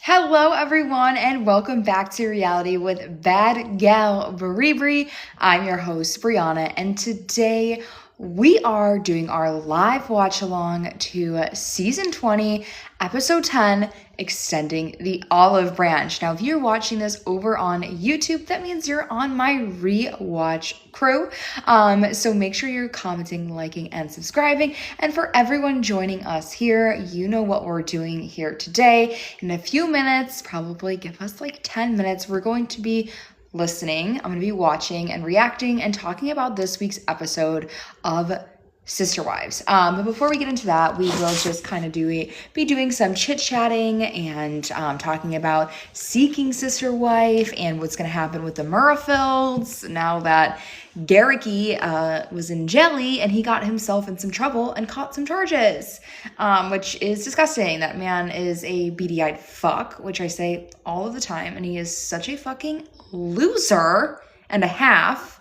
Hello everyone and welcome back to Reality with Bad Gal Bri. I'm your host Brianna and today we are doing our live watch along to season 20, episode 10, Extending the Olive Branch. Now, if you're watching this over on YouTube, that means you're on my rewatch crew. So make sure you're commenting, liking, and subscribing. And for everyone joining us here, you know what we're doing here today. In a few minutes, probably give us like 10 minutes, we're going to be listening. I'm going to be watching and reacting and talking about this week's episode of Sisterwives. But before we get into that, we will just kind of be doing some chit-chatting and talking about seeking sister wife and what's going to happen with the Murrahfields now that Garricky was in jelly and he got himself in some trouble and caught some charges, which is disgusting. That man is a beady-eyed fuck, which I say all of the time, and he is such a fucking loser and a half.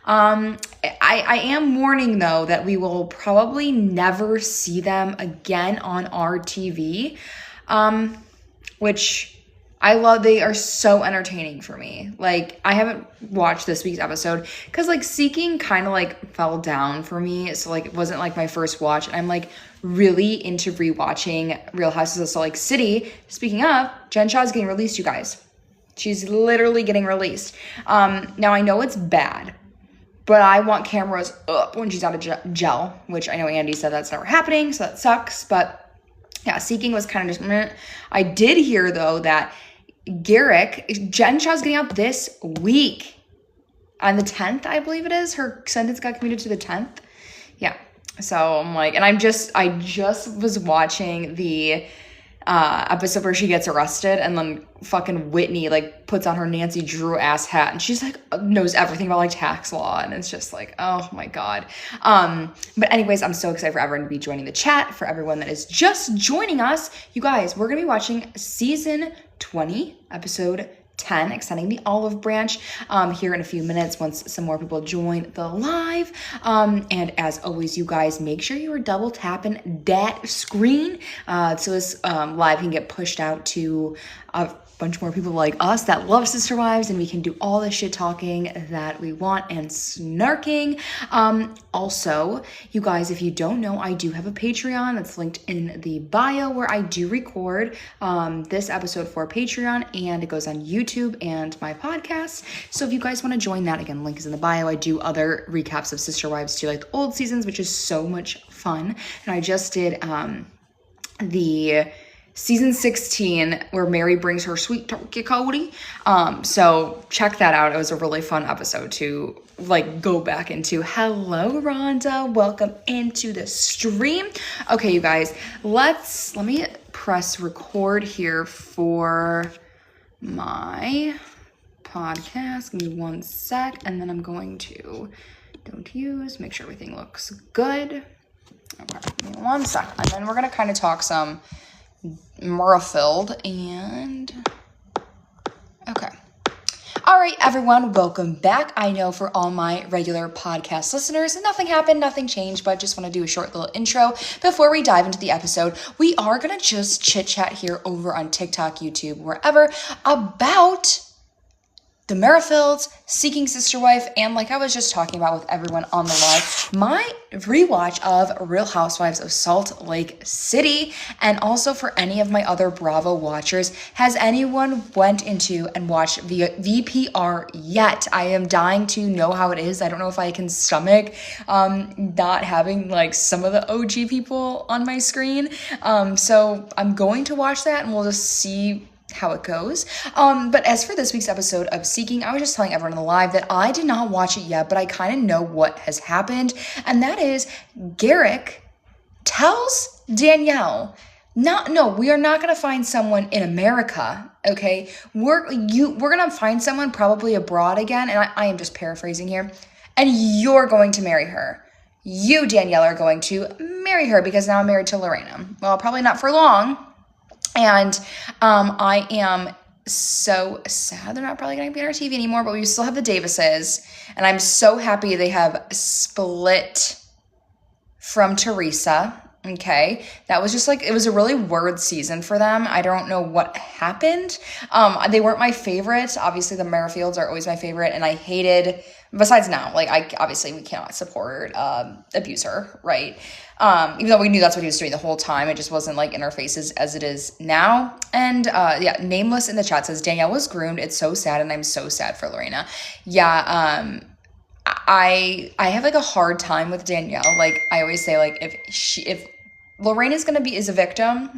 I am warning though that we will probably never see them again on our TV, which I love. They are so entertaining for me. Like, I haven't watched this week's episode because like Seeking kind of like fell down for me. So like it wasn't like my first watch. And I'm like really into rewatching Real Houses of Salt Lake City. Speaking of, Jen Shah's getting released, you guys. She's literally getting released. Now I know it's bad, but I want cameras up when she's out of jail, which I know Andy said that's never happening, so that sucks. But yeah, Seeking was kind of just meh. I did hear, though, that Jen Shah's getting out this week. On the 10th, I believe it is. Her sentence got commuted to the 10th. Yeah. So I'm like, and I just was watching the episode where she gets arrested and then fucking Whitney like puts on her Nancy Drew ass hat and she's like knows everything about like tax law, and it's just like, oh my god. But anyways, I'm so excited for everyone to be joining the chat. For everyone that is just joining us, you guys, we're gonna be watching season 20, episode 10, Extending the Olive Branch, here in a few minutes once some more people join the live. And as always, you guys, make sure you are double tapping that screen so this live can get pushed out to a bunch more people like us that love Sister Wives, and we can do all the shit talking that we want and snarking. Also, you guys, if you don't know, I do have a Patreon that's linked in the bio where I do record this episode for Patreon, and it goes on YouTube and my podcast. So if you guys want to join that, again, link is in the bio. I do other recaps of Sister Wives too, like the old seasons, which is so much fun. And I just did the season 16 where MERI brings her sweet turkey Kody. So check that out. It was a really fun episode to like go back into. Hello, Rhonda. Welcome into the stream. Okay, you guys, let me press record here for my podcast. Give me one sec, and then I'm going to make sure everything looks good. Okay, give me one sec, and then we're gonna kind of talk some Murrahfield and okay. All right, everyone, welcome back. I know for all my regular podcast listeners, nothing happened, nothing changed, but just want to do a short little intro before we dive into the episode. We are going to just chit chat here over on TikTok, YouTube, wherever, about the Murrahfields, Seeking Sister Wife, and like I was just talking about with everyone on the live, my rewatch of Real Housewives of Salt Lake City, and also for any of my other Bravo watchers, has anyone went into and watched VPR yet? I am dying to know how it is. I don't know if I can stomach not having like some of the OG people on my screen. So I'm going to watch that and we'll just see how it goes. But as for this week's episode of Seeking, I was just telling everyone in the live that I did not watch it yet, but I kind of know what has happened. And that is Garrick tells Danielle, we are not going to find someone in America. Okay. We're going to find someone probably abroad again. And I am just paraphrasing here. And you're going to marry her. You, Danielle, are going to marry her because now I'm married to Lorena. Well, probably not for long. And I am so sad they're not probably going to be on our TV anymore, but we still have the Davises. And I'm so happy they have split from Teresa. Okay, that was just like, it was a really weird season for them. I don't know what happened. They weren't my favorite. Obviously, the Merrifields are always my favorite, and I hated. Besides now, like obviously we cannot support abuser, right? Even though we knew that's what he was doing the whole time, it just wasn't like in our faces as it is now. And yeah, Nameless in the chat says Danielle was groomed. It's so sad, and I'm so sad for Lorena. Yeah. I have like a hard time with Danielle. Like I always say, like if Lorraine is a victim,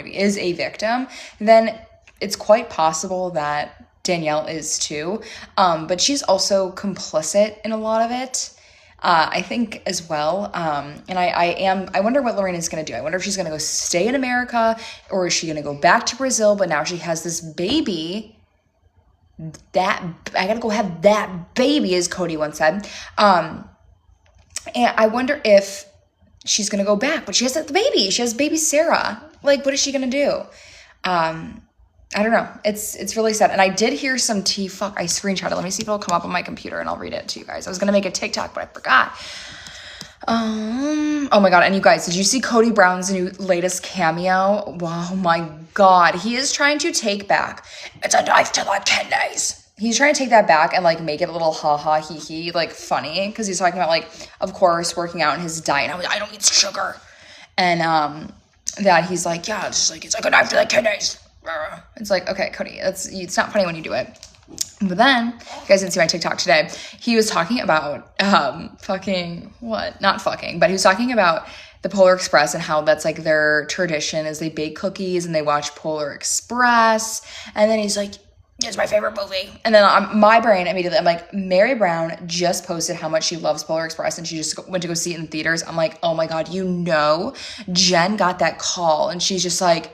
is a victim, then it's quite possible that Danielle is too. But she's also complicit in a lot of it. I think as well. And I wonder what Lorraine is going to do. I wonder if she's going to go stay in America, or is she going to go back to Brazil? But now she has this baby. That I gotta go have that baby, as Kody once said. And I wonder if she's gonna go back, but she has the baby. She has baby Sarah. Like, what is she gonna do? I don't know. It's really sad. And I did hear some tea. Fuck, I screenshot it. Let me see if it'll come up on my computer and I'll read it to you guys. I was gonna make a TikTok, but I forgot. Oh my god, and you guys, did you see Kody Brown's new latest cameo? Wow, my god. He is trying to take back, it's a knife to the kidneys. He's trying to take that back and like make it a little ha-ha, hee-hee, like funny, because he's talking about like, of course, working out in his diet. I don't eat sugar. And that he's like, yeah, it's like a knife to the kidneys. It's like, okay, Kody, it's not funny when you do it. But then, you guys didn't see my TikTok today, he was talking about, he was talking about the Polar Express and how that's like their tradition is they bake cookies and they watch Polar Express. And then he's like, it's my favorite movie. And then my brain immediately, I'm like, Meri Brown just posted how much she loves Polar Express and she just went to go see it in theaters. I'm like, oh my God, Jen got that call and she's just like,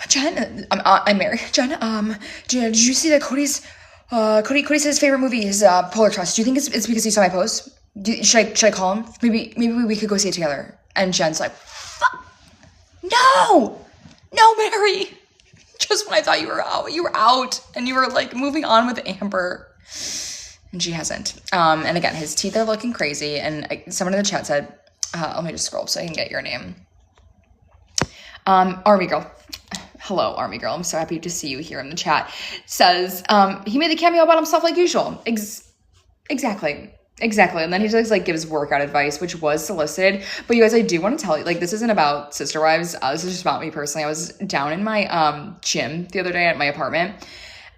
Jen, I'm Meri. Jen, did you see that Cody said his favorite movie is Polar Express. Do you think it's because he saw my post? Should I call him? Maybe we could go see it together. And Jen's like, fuck, no, Meri. Just when I thought you were out, and you were like moving on with Amber, and she hasn't. And again, his teeth are looking crazy. And someone in the chat said, let me just scroll up so I can get your name. Army Girl. Hello, Army Girl. I'm so happy to see you here in the chat. Says, he made the cameo about himself like usual. Exactly. And then he just like gives workout advice, which was solicited. But you guys, I do want to tell you, like, this isn't about Sister Wives. This is just about me personally. I was down in my gym the other day at my apartment,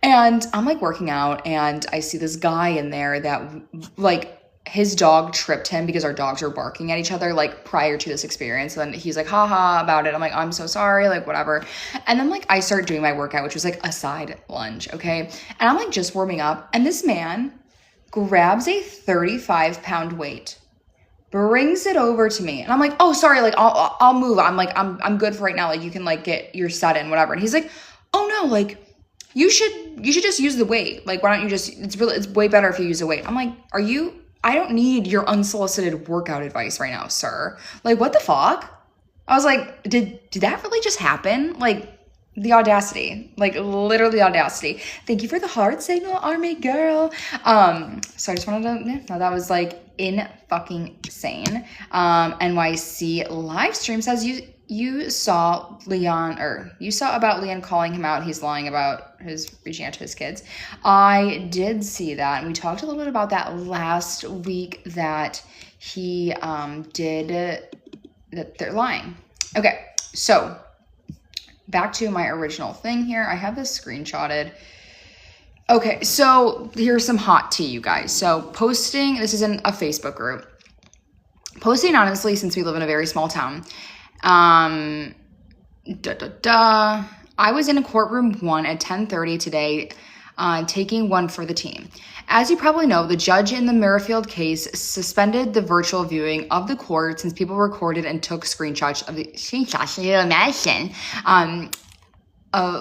and I'm like working out, and I see this guy in there that like his dog tripped him because our dogs were barking at each other like prior to this experience. And then he's like, haha about it. I'm like, I'm so sorry, like whatever. And then like I start doing my workout, which was like a side lunge. Okay. And I'm like just warming up. And this man grabs a 35-pound weight, brings it over to me. And I'm like, oh, sorry. Like I'll move. I'm like, I'm good for right now. Like you can like get your set in, whatever. And he's like, oh no, like you should just use the weight. Like, why don't you just, it's way better if you use the weight. I'm like, I don't need your unsolicited workout advice right now, sir. Like, what the fuck? I was like, did that really just happen? Like, the audacity, like literally the audacity. Thank you for the heart signal, Army Girl. So I just wanted to know that was like in fucking insane. NYC live stream says you saw about Leon calling him out. He's lying about his reaching out to his kids. I did see that. And we talked a little bit about that last week that he that they're lying. Okay, so back to my original thing here. I have this screenshotted. Okay, so here's some hot tea, you guys. So posting, this is in a Facebook group. Posting anonymously since we live in a very small town. I was in a courtroom 1 at 10:30 today, taking one for the team. As you probably know, the judge in the Merrifield case suspended the virtual viewing of the court since people recorded and took screenshots of the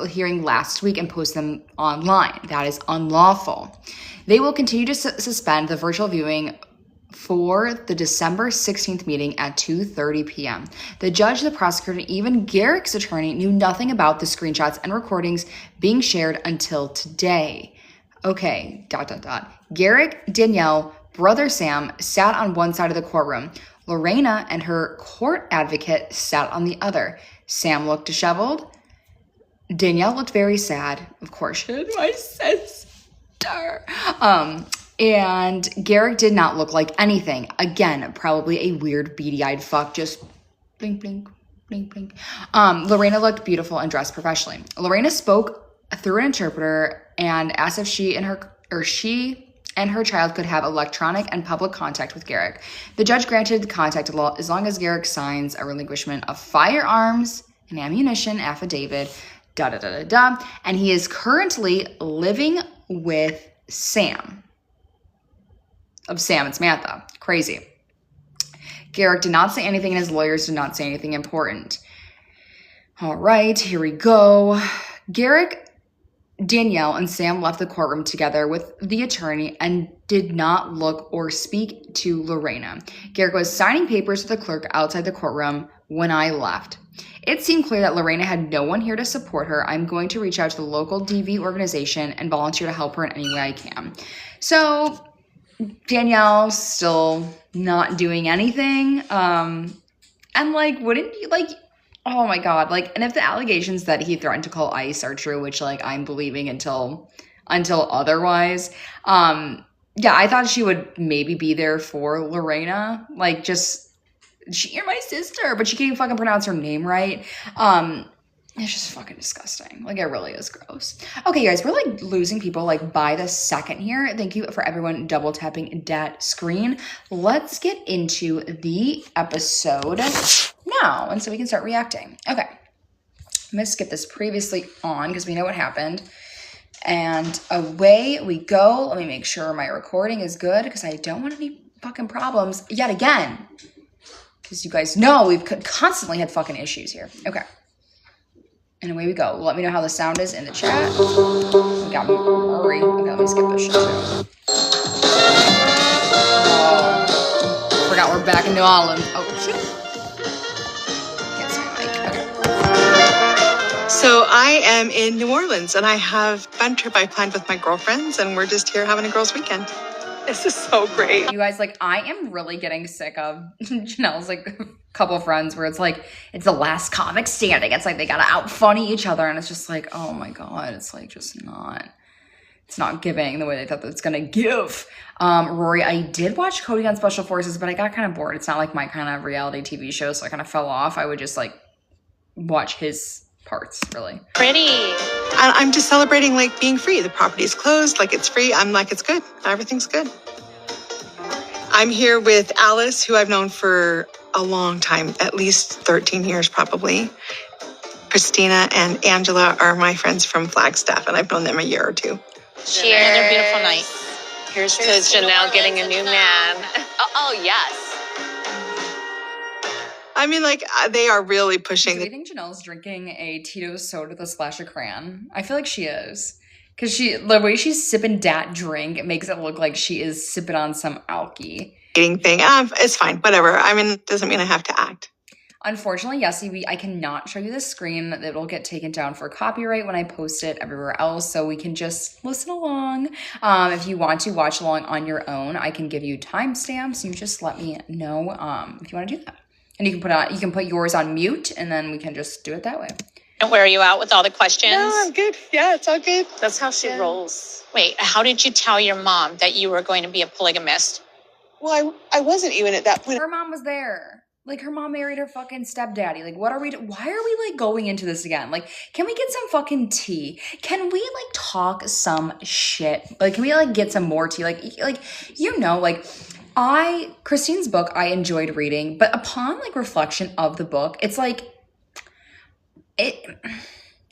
hearing last week and posted them online. That is unlawful. They will continue to suspend the virtual viewing for the December 16th meeting at 2:30 p.m. The judge, the prosecutor, and even Garrick's attorney knew nothing about the screenshots and recordings being shared until today. Okay, Garrick, Danielle, brother Sam sat on one side of the courtroom, Lorena and her court advocate sat on the other. Sam looked disheveled. Danielle looked very sad. Of course she did, my sister. And Garrick did not look like anything. Again, probably a weird beady-eyed fuck, just blink, blink, blink, blink. Lorena looked beautiful and dressed professionally. Lorena spoke through an interpreter and asked if she and her child could have electronic and public contact with Garrick. The judge granted the contact as long as Garrick signs a relinquishment of firearms and ammunition affidavit, and he is currently living with Sam. Of Sam and Samantha. Crazy. Garrick did not say anything, and his lawyers did not say anything important. All right, here we go. Garrick, Danielle, and Sam left the courtroom together with the attorney and did not look or speak to Lorena. Garrick was signing papers with the clerk outside the courtroom when I left. It seemed clear that Lorena had no one here to support her. I'm going to reach out to the local DV organization and volunteer to help her in any way I can. So Danielle's still not doing anything. And like, wouldn't you like, oh my God. Like, and if the allegations that he threatened to call ICE are true, which like I'm believing until otherwise, yeah, I thought she would maybe be there for Lorena. Like, you're my sister, but she can't even fucking pronounce her name right. It's just fucking disgusting. Like, it really is gross. Okay, guys, we're like losing people like by the second here. Thank you for everyone double tapping that screen. Let's get into the episode now, and so we can start reacting. Okay, I'm gonna skip this previously on because we know what happened. And away we go. Let me make sure my recording is good because I don't want any fucking problems yet again. Because you guys know we've constantly had fucking issues here. Okay. And away we go. Let me know how the sound is in the chat. We got MERI. Okay, let me skip this shit too. Oh, forgot we're back in New Orleans. Oh, shit. Can't see my mic. Okay. So I am in New Orleans, and I have a fun trip I planned with my girlfriends, and we're just here having a girls' weekend. This is so great. You guys, like, I am really getting sick of Janelle's, like, couple friends where it's like, it's the last comic standing. It's like they gotta out-funny each other, and it's just like, oh my God, it's like just not, it's not giving the way they thought that it's gonna give. Rory, I did watch Kody on Special Forces, but I got kind of bored. It's not like my kind of reality TV show, so I kind of fell off. I would just, like, watch his parts, really. Pretty. I'm just celebrating, like, being free. The property's closed, like, it's free. I'm like, it's good. Everything's good. I'm here with Alice, who I've known for a long time, at least 13 years probably. Christina and Angela are my friends from Flagstaff, and I've known them a year or two. Cheers. Another beautiful night. Here's to Janelle getting a new man. Oh, yes. I mean, like, they are really pushing. Do you think Janelle's drinking a Tito's soda with a splash of crayon? I feel like she is. Because the way she's sipping that drink, it makes it look like she is sipping on some alky. Eating thing. It's fine. Whatever. I mean, it doesn't mean I have to act. Unfortunately, Yessie, I cannot show you the screen. It'll get taken down for copyright when I post it everywhere else, so we can just listen along. If you want to watch along on your own, I can give you timestamps. You just let me know if you want to do that. And you can put yours on mute, and then we can just do it that way. Don't wear you out with all the questions. No, I'm good. Yeah, it's all good. That's how she rolls. Wait, how did you tell your mom that you were going to be a polygamist? Well, I wasn't even at that point. Her mom was there. Like, her mom married her fucking stepdaddy. Like, why are we, like, going into this again? Like, can we get some fucking tea? Can we, like, talk some shit? Like, can we, like, get some more tea? Like, you know, like, Christine's book, I enjoyed reading, but upon, like, reflection of the book, it's like,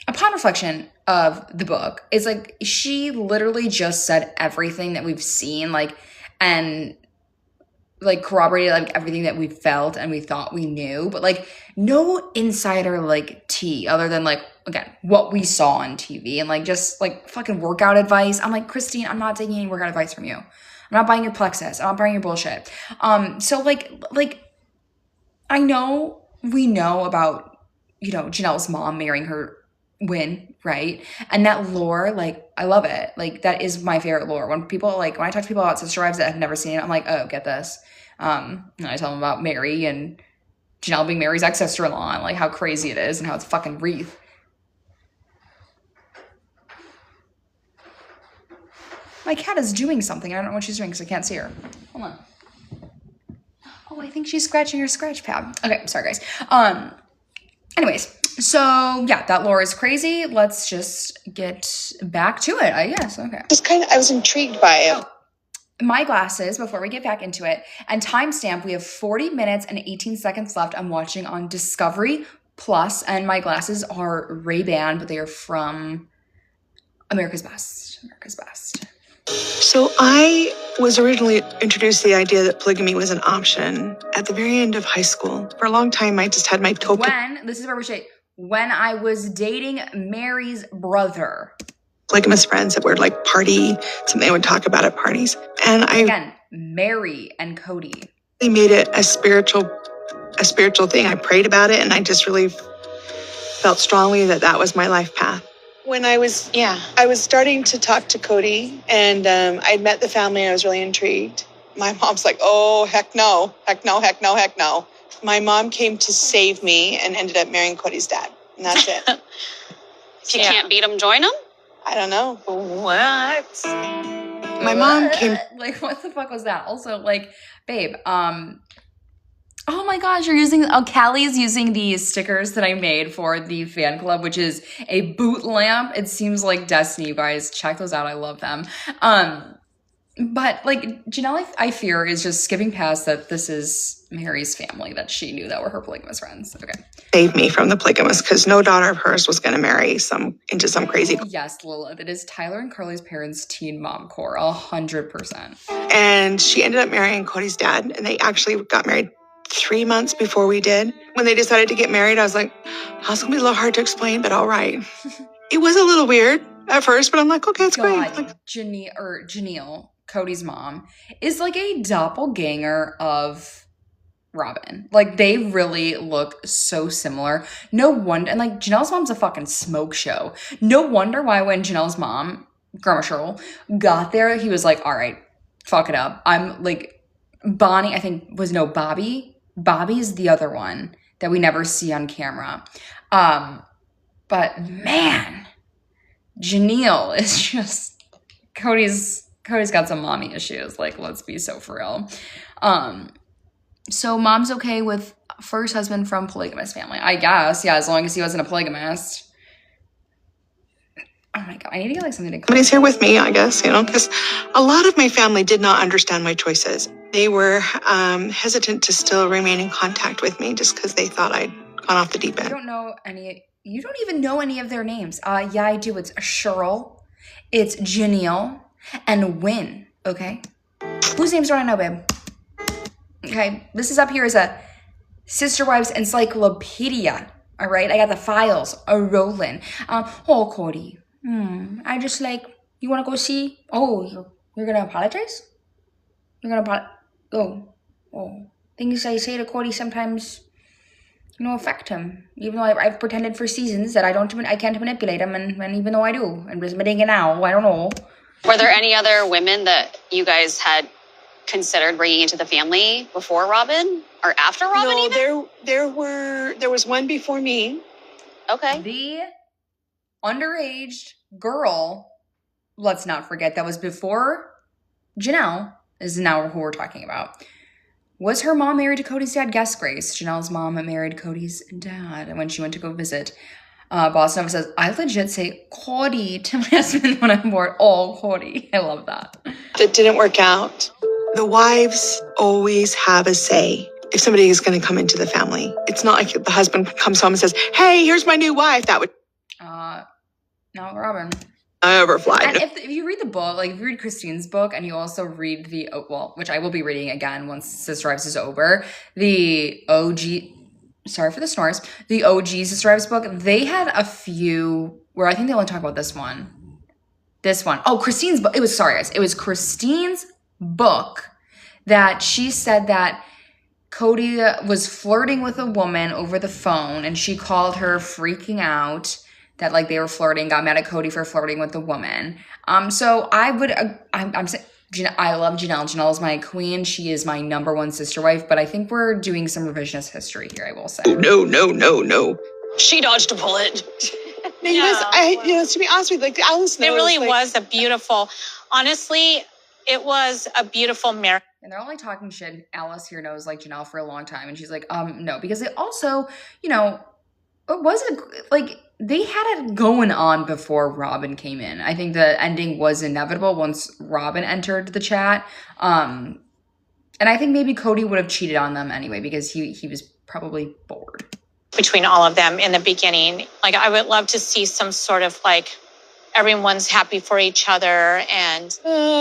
upon reflection of the book, it's like, she literally just said everything that we've seen, like, and, like, corroborated, like, everything that we felt and we thought we knew, but, like, no insider, like, tea, other than, like, again, what we saw on TV, and, like, just, like, fucking workout advice. I'm like, Christine, I'm not taking any workout advice from you. I'm not buying your Plexus. I'm not buying your bullshit. So, like, I know, we know about, you know, Janelle's mom marrying her Win, right? And that lore, like, I love it. Like, that is my favorite lore. When I talk to people about Sister Wives that have never seen it, I'm like, oh, get this. And I tell them about MERI and Janelle being MERI's ex-sister-in-law and like how crazy it is and how it's fucking wreath. My cat is doing something. I don't know what she's doing because I can't see her. Hold on. Oh, I think she's scratching her scratch pad. Okay, sorry guys. Anyways, so yeah, that lore is crazy. Let's just get back to it, I guess. Okay. I was intrigued by it. My glasses, before we get back into it, and timestamp, we have 40 minutes and 18 seconds left. I'm watching on Discovery Plus, and my glasses are Ray-Ban, but they are from America's Best. America's Best. So I was originally introduced to the idea that polygamy was an option at the very end of high school. For a long time, I just had my token. This is where we say, when I was dating Mary's brother. Polygamous friends that would like party, something they would talk about at parties. And Again, Mary and Kody. They made it a spiritual thing. I prayed about it and I just really felt strongly that that was my life path. When I was starting to talk to Kody and I'd met the family, I was really intrigued. My mom's like, oh, heck no, heck no, heck no, heck no. My mom came to save me and ended up marrying Kody's dad. And that's it. If you can't beat them, join them? I don't know. What? My mom came. Like, what the fuck was that? Also, like, babe, oh my gosh, Callie's using these stickers that I made for the fan club, which is a boot lamp. It seems like destiny, you guys. Check those out. I love them. But like Janelle, I fear, is just skipping past that this is Mary's family that she knew that were her polygamous friends. Okay. Saved me from the polygamous because no daughter of hers was going to marry into some crazy. Yes, Lilith. It is Tyler and Carly's parents' teen mom core, 100%. And she ended up marrying Kody's dad, and they actually got married 3 months before we did. When they decided to get married, I was like, "That's gonna be a little hard to explain, but all right." It was a little weird at first, but I'm like, okay, it's great. Like, Janelle, Kody's mom, is like a doppelganger of Robyn. Like, they really look so similar. No wonder, and like Janelle's mom's a fucking smoke show. No wonder why when Janelle's mom, Grandma Cheryl, got there, he was like, all right, fuck it up. I'm like, Bonnie, I think Bobby. Bobby's the other one that we never see on camera. But man, Janelle is just, Kody's got some mommy issues. Like, let's be so for real. So mom's okay with first husband from polygamous family, I guess. Yeah, as long as he wasn't a polygamist. Oh my God, I need to get like something to. Somebody's here with me, I guess, because a lot of my family did not understand my choices. They were hesitant to still remain in contact with me just because they thought I'd gone off the deep end. You don't even know any of their names. Yeah, I do. It's Cheryl, it's Janelle, and Wynn, okay? Whose names do I know, babe? Okay, this is up here as a Sisterwives encyclopedia, all right? I got the files rolling. Oh, Kody, I just like, you want to go see? Oh, you're going to apologize? You're going to apologize? Oh. Things I say to Kody sometimes, affect him. Even though I've pretended for seasons that I can't manipulate him, and even though I do, I'm just admitting it now. I don't know. Were there any other women that you guys had considered bringing into the family before Robyn or after Robyn? No, there was one before me. Okay. The underage girl, let's not forget, that was before Janelle, is now who we're talking about. Was her mom married to Kody's dad? Guess Grace. Janelle's mom married Kody's dad when she went to go visit. Boss Nova says, I legit say Kody to my husband when I'm bored. Oh, Kody. I love that. That didn't work out. The wives always have a say if somebody is going to come into the family. It's not like the husband comes home and says, hey, here's my new wife. That would... not Robyn. I overfly. And if you read the book, like if you read Christine's book and you also read which I will be reading again once Sisterwives is over, the OG, sorry for the snores, the OG Sisterwives book, they had a few where I think they only talk about this one. Oh, Christine's book. It was Christine's book that she said that Kody was flirting with a woman over the phone and she called her freaking out that like they were flirting, got mad at Kody for flirting with the woman. So I would, I'm saying, I love Janelle. Janelle is my queen. She is my number one sister wife, but I think we're doing some revisionist history here, I will say. No. She dodged a bullet. To be honest with you, like Alice knows. It really was a beautiful, honestly, it was a beautiful marriage. And they're all like talking shit. Alice here knows like Janelle for a long time. And she's like, no, because it also, you know, it wasn't like they had it going on before Robyn came in. I think the ending was inevitable once Robyn entered the chat. And I think maybe Kody would have cheated on them anyway because he was probably bored. Between all of them in the beginning. Like, I would love to see some sort of like, everyone's happy for each other and...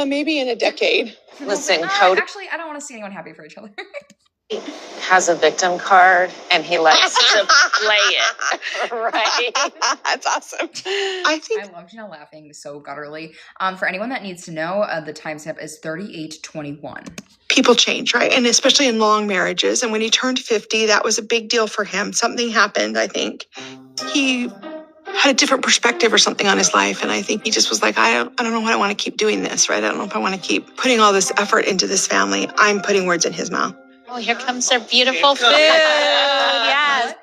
maybe in a decade. Listen, Kody Actually, I don't want to see anyone happy for each other. has a victim card and he likes to play it, right? That's awesome. I love Janelle laughing so gutturally. For anyone that needs to know, the timestamp is 38:21. People change, right? And especially in long marriages. And when he turned 50, that was a big deal for him. Something happened, I think. He had a different perspective or something on his life. And I think he just was like, I don't know what I want to keep doing this, right? I don't know if I want to keep putting all this effort into this family. I'm putting words in his mouth. Oh, here comes their beautiful food. Yes. What a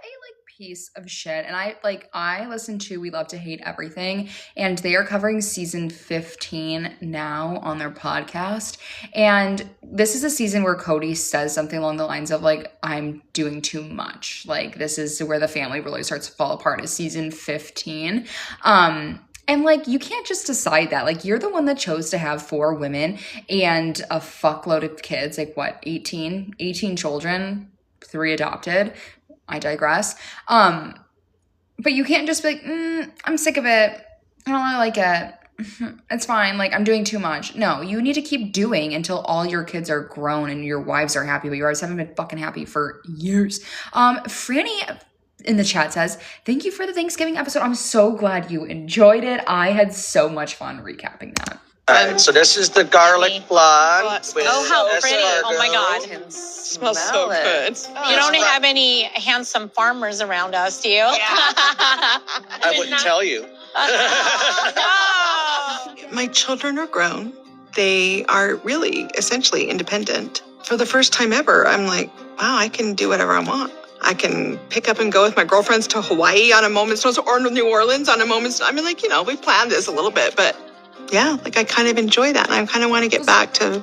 piece of shit. And I listen to We Love to Hate Everything, and they are covering season 15 now on their podcast. And this is a season where Kody says something along the lines of like, I'm doing too much. Like, this is where the family really starts to fall apart, is season 15. And, like, you can't just decide that. Like, you're the one that chose to have 4 women and a fuckload of kids. Like, what, 18 children, 3 adopted. I digress. But you can't just be like, I'm sick of it. I don't really like it. It's fine. Like, I'm doing too much. No, you need to keep doing until all your kids are grown and your wives are happy, but your wives haven't been fucking happy for years. Franny in the chat says, thank you for the Thanksgiving episode. I'm so glad you enjoyed it. I had so much fun recapping that. All right, so this is the garlic blonde. Oh, how pretty. Oh, my God. Can Smells so good. You don't have any handsome farmers around us, do you? I wouldn't tell you. No. My children are grown. They are really essentially independent. For the first time ever, I'm like, wow, I can do whatever I want. I can pick up and go with my girlfriends to Hawaii on a moment's notice or New Orleans on a moment's notice. I mean, like, you know, we planned this a little bit, but yeah, like I kind of enjoy that. And I kind of want to get back to...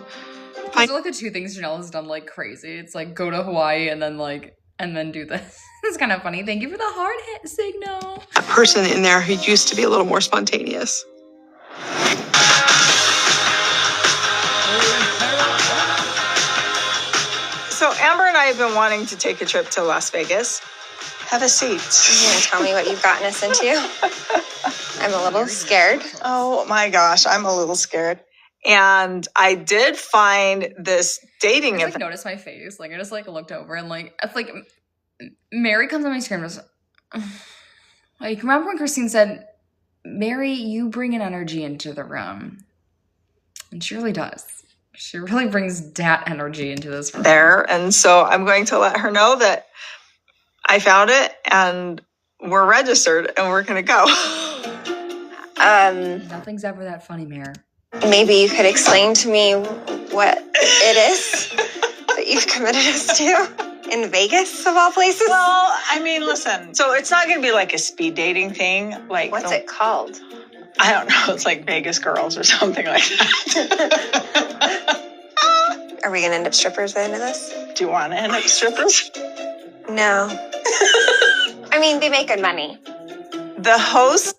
Those are like the 2 things Janelle has done like crazy. It's like go to Hawaii and then do this. It's kind of funny. Thank you for the hard hit signal. A person in there who used to be a little more spontaneous. So Amber and I have been wanting to take a trip to Las Vegas. Have a seat. You gonna tell me what you've gotten us into? I'm a little scared. Oh my gosh, I'm a little scared. And I did find this dating I event. noticed my face. Like I just like looked over and like it's like Mary comes on my screen and was like, remember when Christine said, Mary, you bring an energy into the room. And she really does. She really brings that energy into this room. There. And so I'm going to let her know that I found it and we're registered and we're going to go. Nothing's ever that funny, Mare. Maybe you could explain to me what it is that you've committed us to in Vegas, of all places. Well, I mean, listen. So it's not going to be like a speed dating thing. Like, what's it called? I don't know. It's like Vegas Girls or something like that. Are we going to end up strippers by the end of this? Do you want to end up strippers? No. I mean, they make good money. The host.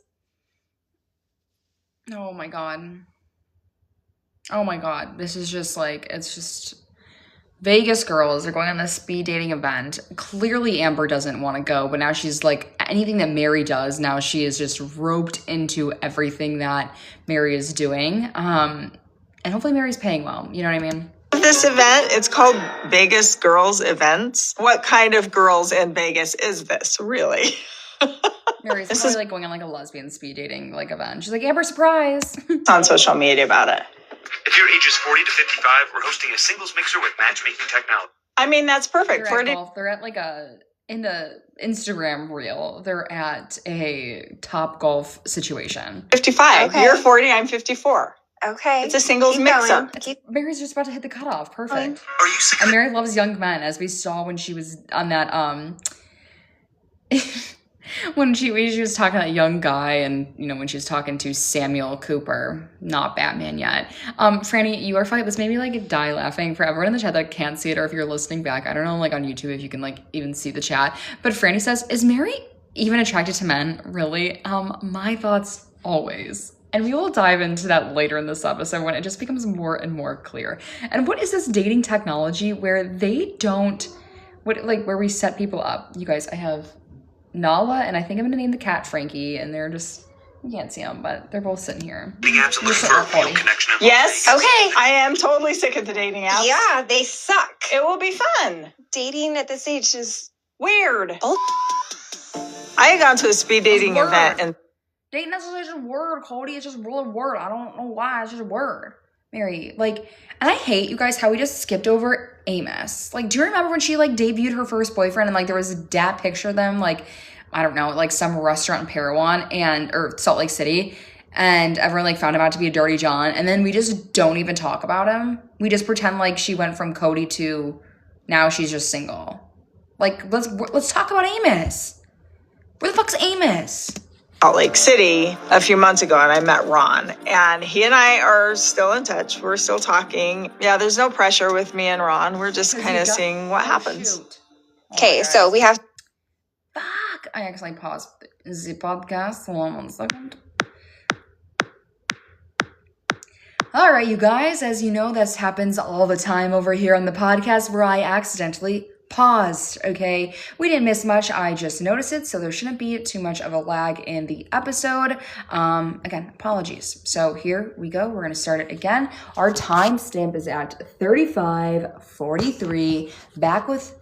Oh my God. Oh my God. This is just like, it's just Vegas girls are going on this speed dating event. Clearly Amber doesn't want to go, but now she's like, anything that MERI does, now she is just roped into everything that MERI is doing. And hopefully MERI's paying well. You know what I mean? This event, it's called Vegas Girls Events. What kind of girls in Vegas is this, really? MERI's probably like going on like a lesbian speed dating like event. She's like, Amber, surprise. On social media about it. If you're ages 40 to 55, we're hosting a singles mixer with matchmaking technology. I mean, that's perfect. They're at like in the Instagram reel, they're at a top golf situation. 55. Okay. You're 40, I'm 54. Okay. It's a singles Keep mix-up. going. Keep Mary's just about to hit the cutoff. Perfect. Are you sick of And Mary loves young men, as we saw when she was on that when she was talking to that young guy, and when she was talking to Samuel Cooper, not Batman yet. Franny, you are fine. This made me like die laughing. For everyone in the chat that can't see it, or if you're listening back, I don't know, like on YouTube if you can like even see the chat. But Franny says, "Is Mary even attracted to men? Really?" My thoughts always. And we will dive into that later in this episode when it just becomes more and more clear. And what is this dating technology where they don't, where we set people up? You guys, I have Nala, and I think I'm gonna name the cat Frankie, and they're just, you can't see them, but they're both sitting here. dating apps and looking for a real connection? Yes. Okay. I am totally sick of the dating apps. Yeah, they suck. It will be fun. Dating at this age is Weird. oh, I had gone to a speed dating Word. event and Dating is just a word, Kody. It's just really a word. I don't know why. It's just a word. Mary, and I hate, you guys, how we just skipped over Amos. Do you remember when she, debuted her first boyfriend and, there was a dad picture of them, I don't know, some restaurant in Parowan or Salt Lake City, and everyone, found him out to be a dirty John, and then we just don't even talk about him. We just pretend she went from Kody to now she's just single. Let's talk about Amos. Where the fuck's Amos? Salt Lake City a few months ago, and I met Ron, and he and I are still in touch. We're still talking. Yeah, there's no pressure with me and Ron. We're just kind of seeing what happens. okay. So we have Fuck! I accidentally paused the podcast. Hold on 1 second. All right, you guys. As you know, this happens all the time over here on the podcast where I accidentally paused, okay? We didn't miss much. I just noticed it, so there shouldn't be too much of a lag in the episode. Again, apologies. So here we go. We're going to start it again. Our timestamp is at 35:43. Back with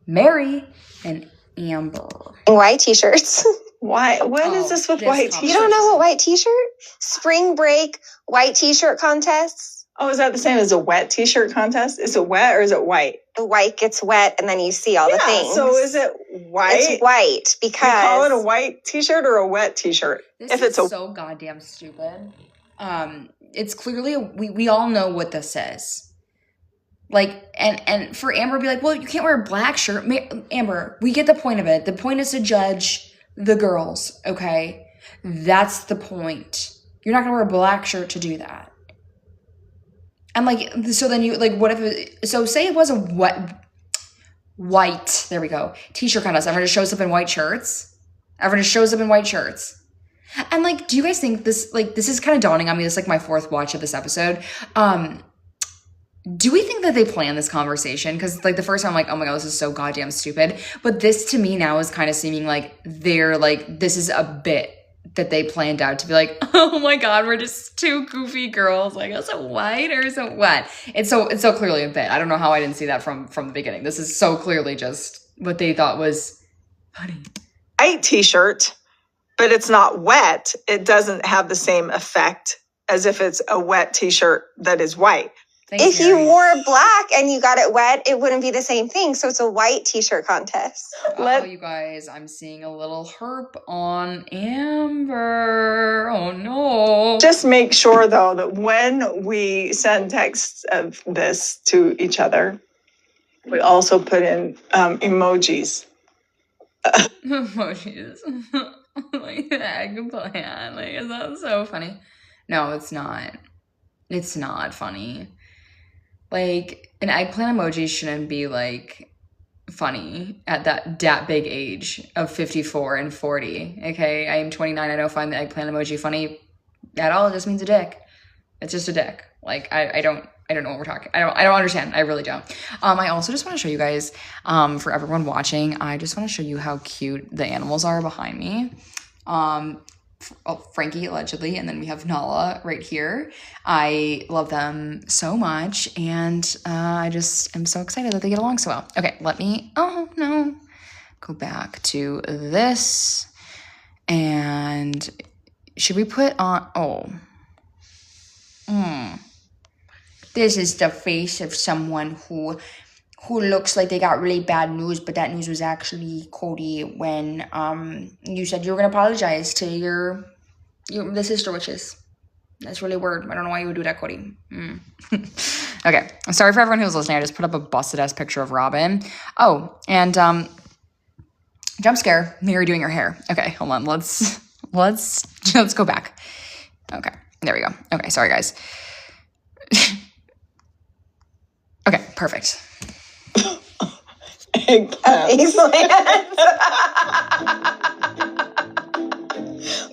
Mary and Amber. white t-shirts. Why? What is this with white this t-shirts? You don't know what white t-shirt? Spring break white t-shirt contests. Oh, is that the same as a wet t-shirt contest? Is it wet or is it white? The white gets wet and then you see all the things. So is it white? It's white We because call it a white t-shirt or a wet t-shirt? This If is it's a so goddamn stupid. It's clearly we all know what this is. And for Amber to be well, you can't wear a black shirt. Amber, we get the point of it. The point is to judge the girls, okay? That's the point. You're not gonna wear a black shirt to do that. And so then you what if say it was a white, there we go, t-shirt contest. Everyone just shows up in white shirts. And do you guys think this this is kind of dawning on me, this is my fourth watch of this episode. Do we think that they planned this conversation? Because the first time I'm oh my god, this is so goddamn stupid. But this to me now is kind of seeming they're this is a bit that they planned out to be oh my god, we're just two goofy girls. Is it white or is it wet? It's so clearly a bit. I don't know how I didn't see that from the beginning. This is so clearly just what they thought was funny. white t-shirt, but it's not wet. It doesn't have the same effect as if it's a wet t-shirt that is white. Thanks, if you Mary. wore black and you got it wet, it wouldn't be the same thing. So it's a white t-shirt contest. You guys, I'm seeing a little herp on Amber. Oh no. Just make sure though that when we send texts of this to each other, we also put in emojis. Emojis. The eggplant. Is that so funny? No, it's not. It's not funny. An eggplant emoji shouldn't be funny at that big age of 54 and 40. Okay, I am 29. I don't find the eggplant emoji funny at all. It just means a dick. It's just a dick. I don't know what we're talking. I don't understand. I really don't. I also just want to show you guys, for everyone watching, I just want to show you how cute the animals are behind me. Frankie allegedly, and then we have Nala right here. I love them so much, and I just am so excited that they get along so well. Okay, let me go back to this, and should we put on this is the face of someone who looks like they got really bad news, but that news was actually Kody when you said you were going to apologize to the sister witches. That's really weird. I don't know why you would do that, Kody. Okay. I'm sorry for everyone who's listening. I just put up a busted-ass picture of Robyn. Oh, and jump scare, MERI doing her hair. Okay, hold on. Let's go back. Okay, there we go. Okay, sorry, guys. Okay, perfect.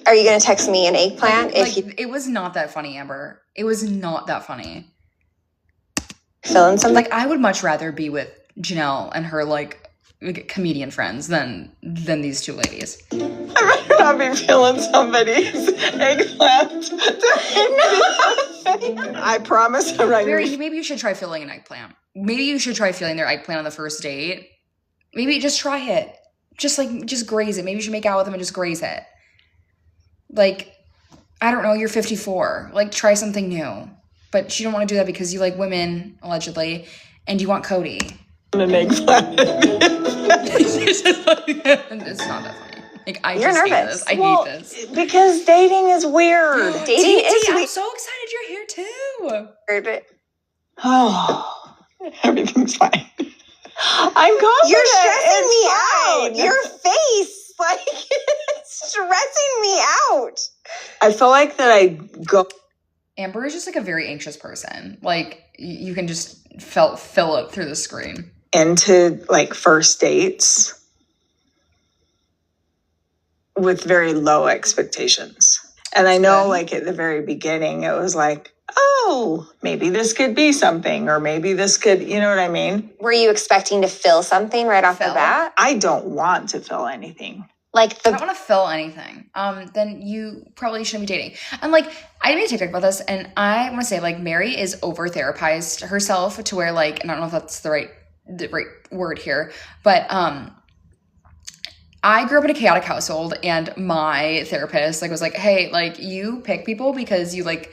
Are you gonna text me an eggplant if you It was not that funny, Amber. It was not that funny. feeling something? Like, I would much rather be with Janelle and her like comedian friends than these two ladies. I better not be feeling somebody's eggplant. I promise I'm not Mary, maybe you should try filling an eggplant. Maybe you should try filling their eggplant on the first date. Maybe just try it. Just graze it. Maybe you should make out with them and just graze it. Like, I don't know, you're 54. Like, try something new. But you don't want to do that because you like women, allegedly, and you want Kody. an eggplant. It's not that funny. Like, You're nervous. Hate this. Because dating is weird. Dating is I'm weird. so excited you're here too. But Oh, everything's fine. I'm confident. you're stressing me It's out. fine. Your face, like, it's stressing me out. I feel like that I go. Amber is just like a very anxious person. Like, you can just fill it through the screen. Into like first dates with very low expectations. And I know like at the very beginning, it was like, oh, maybe this could be something, or maybe this could, you know what I mean? Were you expecting to feel something right off the Fill? bat? I don't want to feel anything. Like If I the don't want to fill anything, then you probably shouldn't be dating. And like, I made a TikTok about this, and I want to say like MERI is over therapized herself to where like, and I don't know if that's the right word here, but I grew up in a chaotic household, and my therapist like was like, hey, like you pick people because you like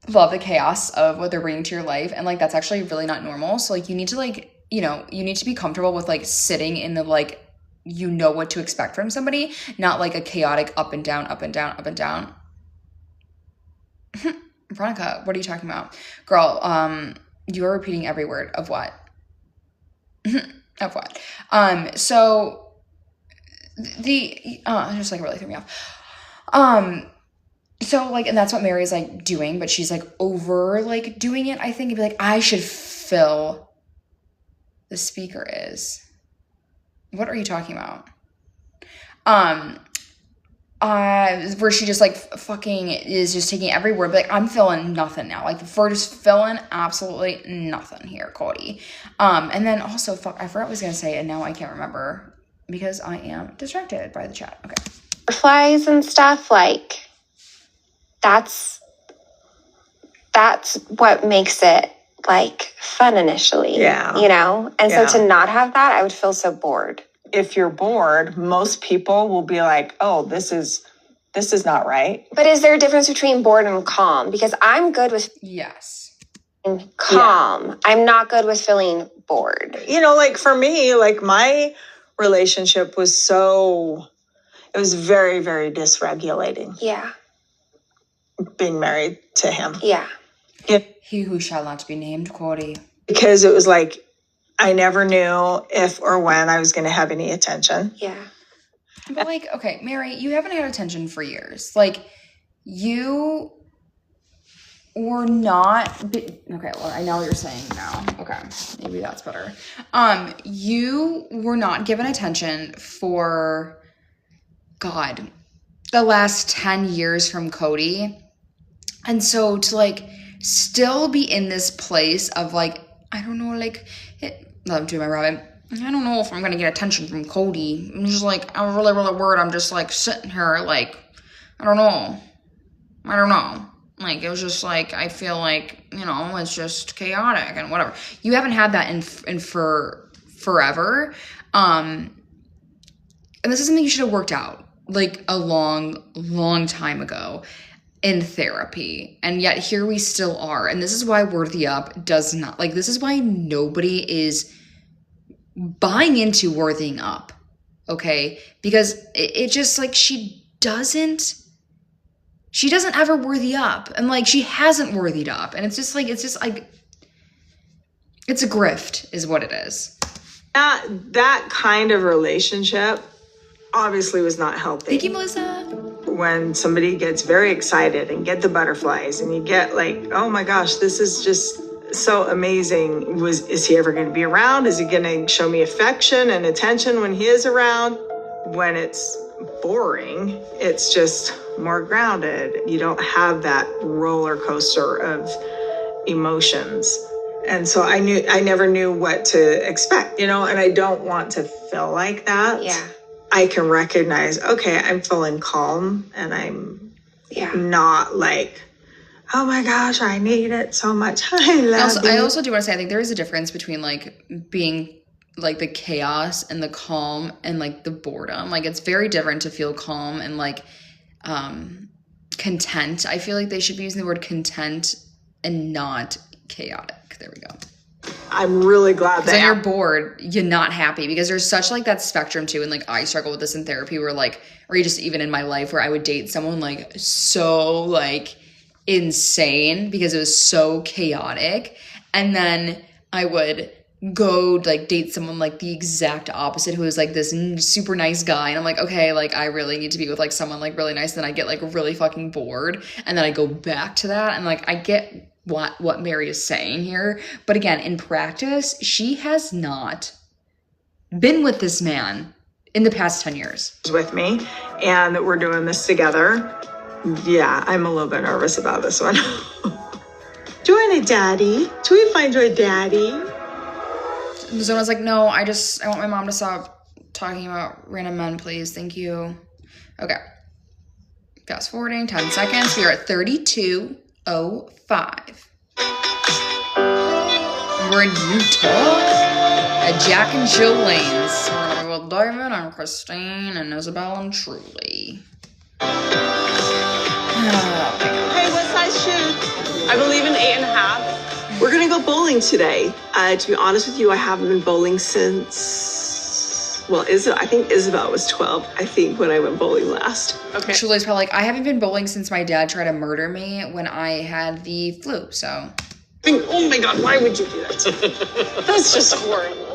love the chaos of what they're bringing to your life, and like that's actually really not normal. So like you need to like, you know, you need to be comfortable with like sitting in the like, you know what to expect from somebody, not like a chaotic up and down, up and down, up and down. Veronica, what are you talking about? Girl, you are repeating every word of what? Of what? So the just like really threw me off. So like, and that's what MERI is like doing, but she's like over like doing it, I think, and be like, I should fill the speaker is. What are you talking about? Where she just like fucking is just taking every word, but like I'm feeling nothing now. Like we're just feeling absolutely nothing here, Kody. And then also, fuck, I forgot what I was gonna say, and now I can't remember because I am distracted by the chat. Okay. butterflies and stuff, like that's what makes it like fun initially. Yeah. You know? And Yeah. so to not have that, I would feel so bored. If you're bored, most people will be like, oh, this is not right. But is there a difference between bored and calm? Because I'm good with Yes. feeling calm. I'm not good with feeling bored. You know, like for me, like my relationship was it was very, very dysregulating Yeah. being married to him. Yeah. He who shall not be named, Kody. Because it was like, I never knew if or when I was going to have any attention. Yeah. But like, okay, MERI, you haven't had attention for years. Like, you were not. Okay, well, I know what you're saying now. Okay, maybe that's better. You were not given attention for, God, the last 10 years from Kody, and so to like still be in this place of like, I don't know, like, I'm doing my Robyn. I don't know if I'm gonna get attention from Kody. I'm just like, I'm really, really worried. I'm just like sitting here, like, I don't know. Like, it was just like, I feel like, you know, it's just chaotic and whatever. You haven't had that in for forever. And this is something you should have worked out like a long, long time ago in therapy. And yet here we still are. And this is why Worthy Up does not, like, this is why nobody is buying into Worthying Up, okay? Because it just, like, she doesn't She doesn't ever worthy up. And like, she hasn't worthied up. And it's just like, it's a grift is what it is. That kind of relationship obviously was not healthy. Thank you, Melissa. When somebody gets very excited and get the butterflies and you get like, oh my gosh, this is just so amazing. Is he ever going to be around? Is he going to show me affection and attention when he is around? When it's boring, it's just more grounded. You don't have that roller coaster of emotions. And so I never knew what to expect, and I don't want to feel like that. Yeah. I can recognize, okay, I'm feeling calm and I'm not like, oh my gosh, I need it so much. I also do want to say, I think there is a difference between like being like the chaos and the calm and like the boredom. Like it's very different to feel calm and like content. I feel like they should be using the word content and not chaotic. There we go. I'm really glad that when you're bored, you're not happy, because there's such like that spectrum too. And like I struggle with this in therapy where like, or just even in my life where I would date someone like so like insane because it was so chaotic. And then I would go like date someone like the exact opposite who was like this super nice guy. And I'm like, okay, like I really need to be with like someone like really nice. Then I get like really fucking bored. And then I go back to that. And like, I get what Mary is saying here. But again, in practice, she has not been with this man in the past 10 years. With me, and that we're doing this together. Yeah, I'm a little bit nervous about this one. Join a daddy. Should we find you a daddy? So I was like, no, I want my mom to stop talking about random men, please. Thank you. Okay. Fast forwarding 10 seconds. We are at 32:05. We're in Utah at Jack and Jill Lanes. We're gonna be with David and Christine and Isabel and Truly. Hey, what size shoe? I believe in 8.5. We're gonna go bowling today. To be honest with you, I haven't been bowling since, I think Isabel was 12, I think, when I went bowling last. Okay. Truly's probably like, I haven't been bowling since my dad tried to murder me when I had the flu, so. Oh my God, why would you do that? That's just horrible.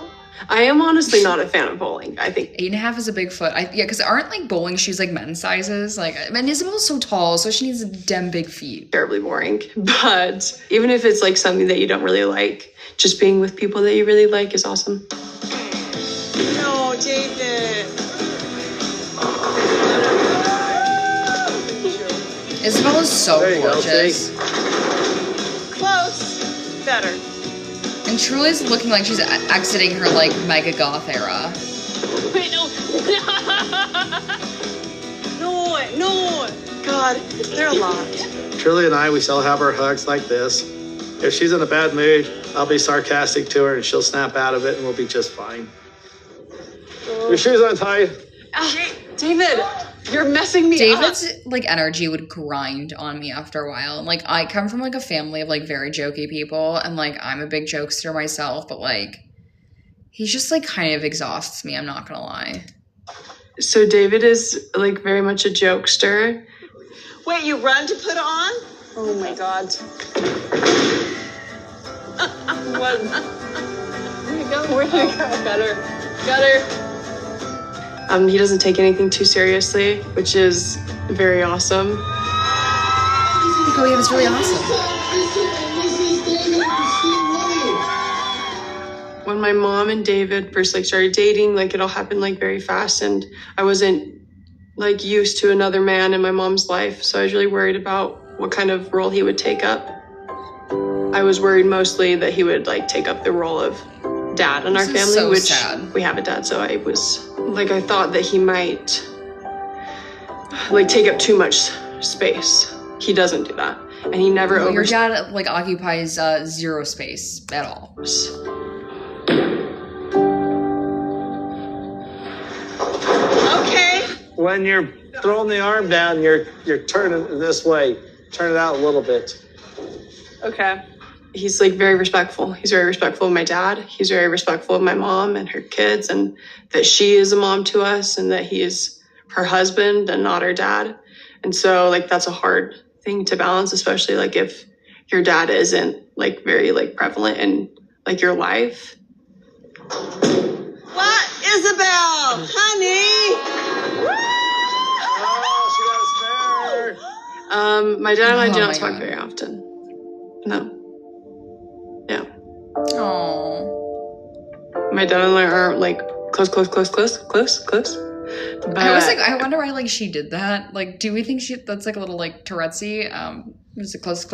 I am honestly not a fan of bowling. I think 8.5 is a big foot. Because aren't like bowling shoes like men's sizes? Like, and Isabel's so tall, so she needs damn big feet. Terribly boring. But even if it's like something that you don't really like, just being with people that you really like is awesome. No, David. Isabel is so gorgeous. Close. Better. And Truly's looking like she's exiting her like mega goth era. Wait, no. No. God, they're a lot. Truly and I, we still have our hugs like this. If she's in a bad mood, I'll be sarcastic to her and she'll snap out of it and we'll be just fine. Your shoes untied. David, you're messing me up. David's like energy would grind on me after a while. And like I come from like a family of like very jokey people, and like I'm a big jokester myself, but like he just like kind of exhausts me, I'm not gonna lie. So David is like very much a jokester. Wait, you run to put on? Oh my God. What? Where'd it go? Got her. He doesn't take anything too seriously, which is very awesome. Oh yeah, it's really awesome. When my mom and David first like started dating, like it all happened like very fast, and I wasn't like used to another man in my mom's life, so I was really worried about what kind of role he would take up. I was worried mostly that he would like take up the role of dad in our family, so which sad. We have a dad, so I was like, I thought that he might like take up too much space. He doesn't do that, and he never. Well, your dad like occupies zero space at all. Okay. When you're throwing the arm down, you're turning it this way. Turn it out a little bit. Okay. He's like very respectful. He's very respectful of my dad. He's very respectful of my mom and her kids, and that she is a mom to us, and that he is her husband and not her dad. And so like that's a hard thing to balance, especially like if your dad isn't like very like prevalent in like your life. What, Isabel, honey? My dad and I do Oh not my talk God. very often. No. Yeah. Oh. My dad and I are like close. But I wonder why like she did that. Like, do we think that's like a little like Tourette'sy? Is it close?